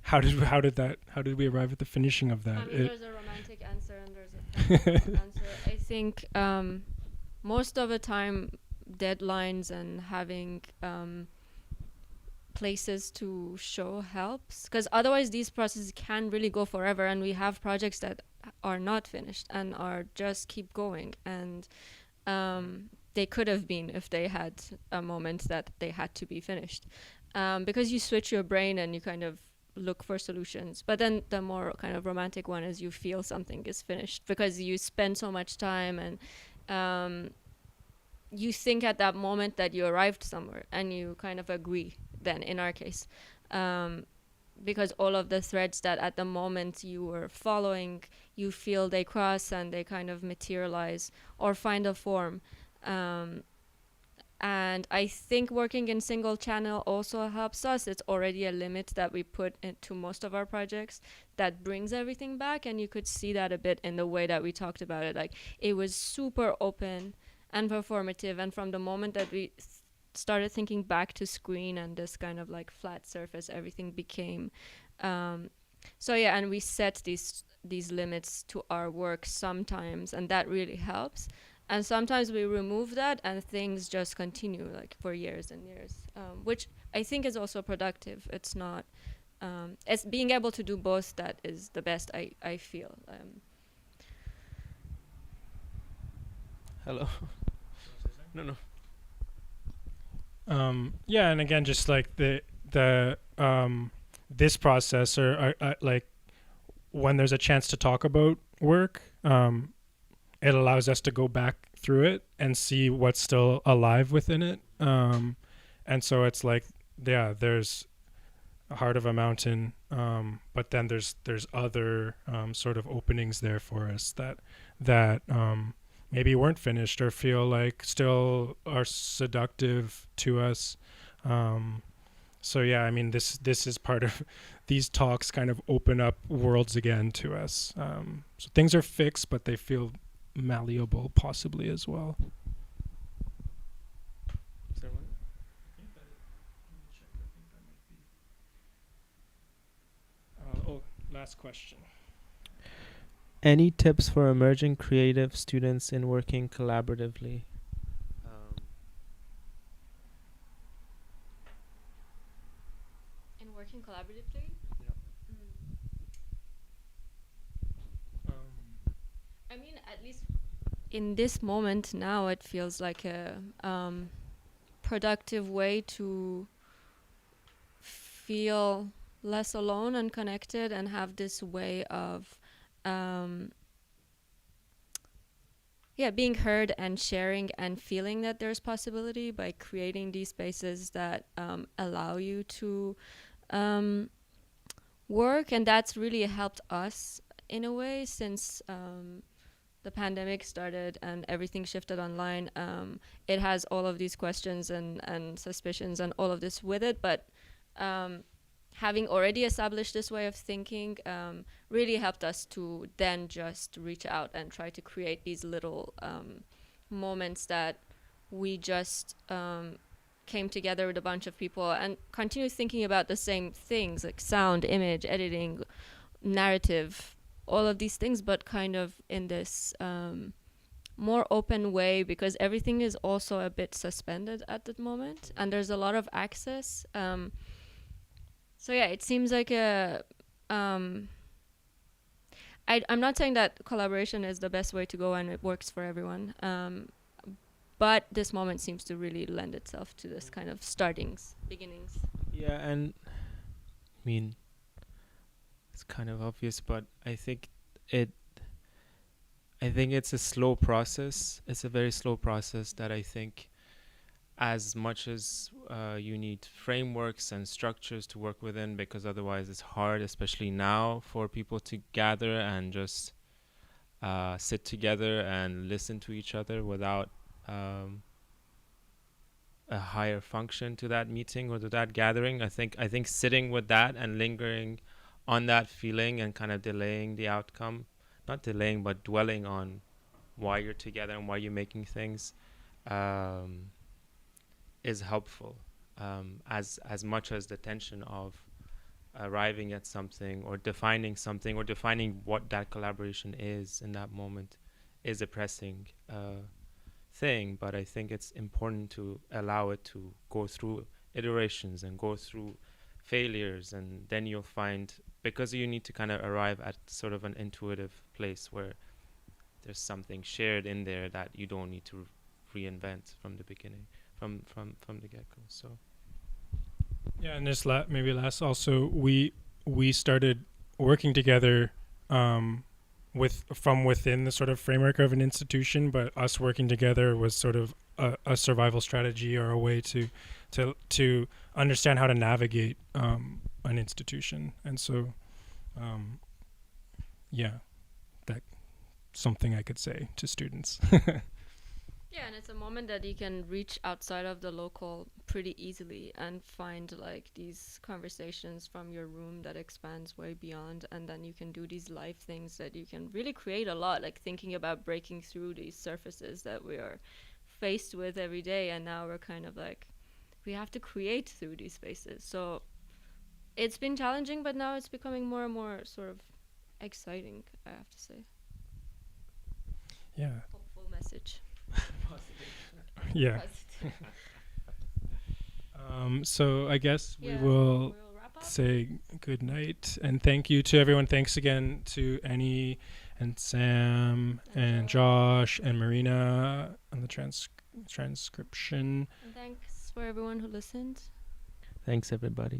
how did we arrive at the finishing of that? There's a romantic answer and there's a practical answer. I think most of the time deadlines and having places to show helps, because otherwise these processes can really go forever, and we have projects that are not finished and are just keep going, and they could have been if they had a moment that they had to be finished, because you switch your brain and you kind of look for solutions. But then the more kind of romantic one is you feel something is finished because you spend so much time, and you think at that moment that you arrived somewhere, and you kind of agree then in our case, because all of the threads that at the moment you were following, you feel they cross and they kind of materialize or find a form. And I think working in single channel also helps us. It's already a limit that we put into most of our projects that brings everything back. And you could see that a bit in the way that we talked about it. Like, it was super open and performative. And from the moment that we started thinking back to screen and this kind of like flat surface, everything became so yeah. And we set these limits to our work sometimes, and that really helps. And sometimes we remove that and things just continue like for years and years, which I think is also productive. It's not it's being able to do both that is the best. I feel Hello. No. Yeah, and again, just like the this process, or like when there's a chance to talk about work, it allows us to go back through it and see what's still alive within it. And so it's like, yeah, there's Heart of a Mountain, but then there's other sort of openings there for us that maybe weren't finished or feel like still are seductive to us. So yeah, I mean, this is part of these talks kind of open up worlds again to us. So things are fixed, but they feel malleable possibly as well. Is there one? Last question. Any tips for emerging creative students in working collaboratively? in working collaboratively. I mean, at least in this moment now, it feels like a productive way to feel less alone and connected, and have this way of being heard and sharing and feeling that there's possibility by creating these spaces that allow you to work. And that's really helped us in a way since the pandemic started and everything shifted online. It has all of these questions and suspicions and all of this with it, but having already established this way of thinking really helped us to then just reach out and try to create these little moments that we just came together with a bunch of people and continue thinking about the same things, like sound, image, editing, narrative, all of these things, but kind of in this more open way, because everything is also a bit suspended at the moment and there's a lot of access. So yeah, it seems like I'm not saying that collaboration is the best way to go and it works for everyone, but this moment seems to really lend itself to this kind of beginnings. Yeah, and I mean, it's kind of obvious, but I think it's a slow process. It's a very slow process that I think, as much as you need frameworks and structures to work within, because otherwise it's hard, especially now, for people to gather and just sit together and listen to each other without a higher function to that meeting or to that gathering. I think sitting with that and lingering on that feeling and kind of delaying the outcome, not delaying, but dwelling on why you're together and why you're making things, is helpful, as much as the tension of arriving at something or defining what that collaboration is in that moment is a pressing thing. But I think it's important to allow it to go through iterations and go through failures, and then you'll find, because you need to kind of arrive at sort of an intuitive place where there's something shared in there that you don't need to reinvent from the beginning, from the get-go. So yeah, and this maybe last also, we started working together from within the sort of framework of an institution, but us working together was sort of a survival strategy or a way to understand how to navigate an institution. And so yeah, that's something I could say to students. Yeah, and it's a moment that you can reach outside of the local pretty easily and find like these conversations from your room that expands way beyond, and then you can do these live things that you can really create a lot, like thinking about breaking through these surfaces that we are faced with every day, and now we're kind of like, we have to create through these spaces. So it's been challenging, but now it's becoming more and more sort of exciting, I have to say. Yeah. Hopeful message. Yeah. So I guess we will say good night and thank you to everyone. Thanks again to Annie and Sam and Josh and Marina on the transcription. And thanks for everyone who listened. Thanks, everybody.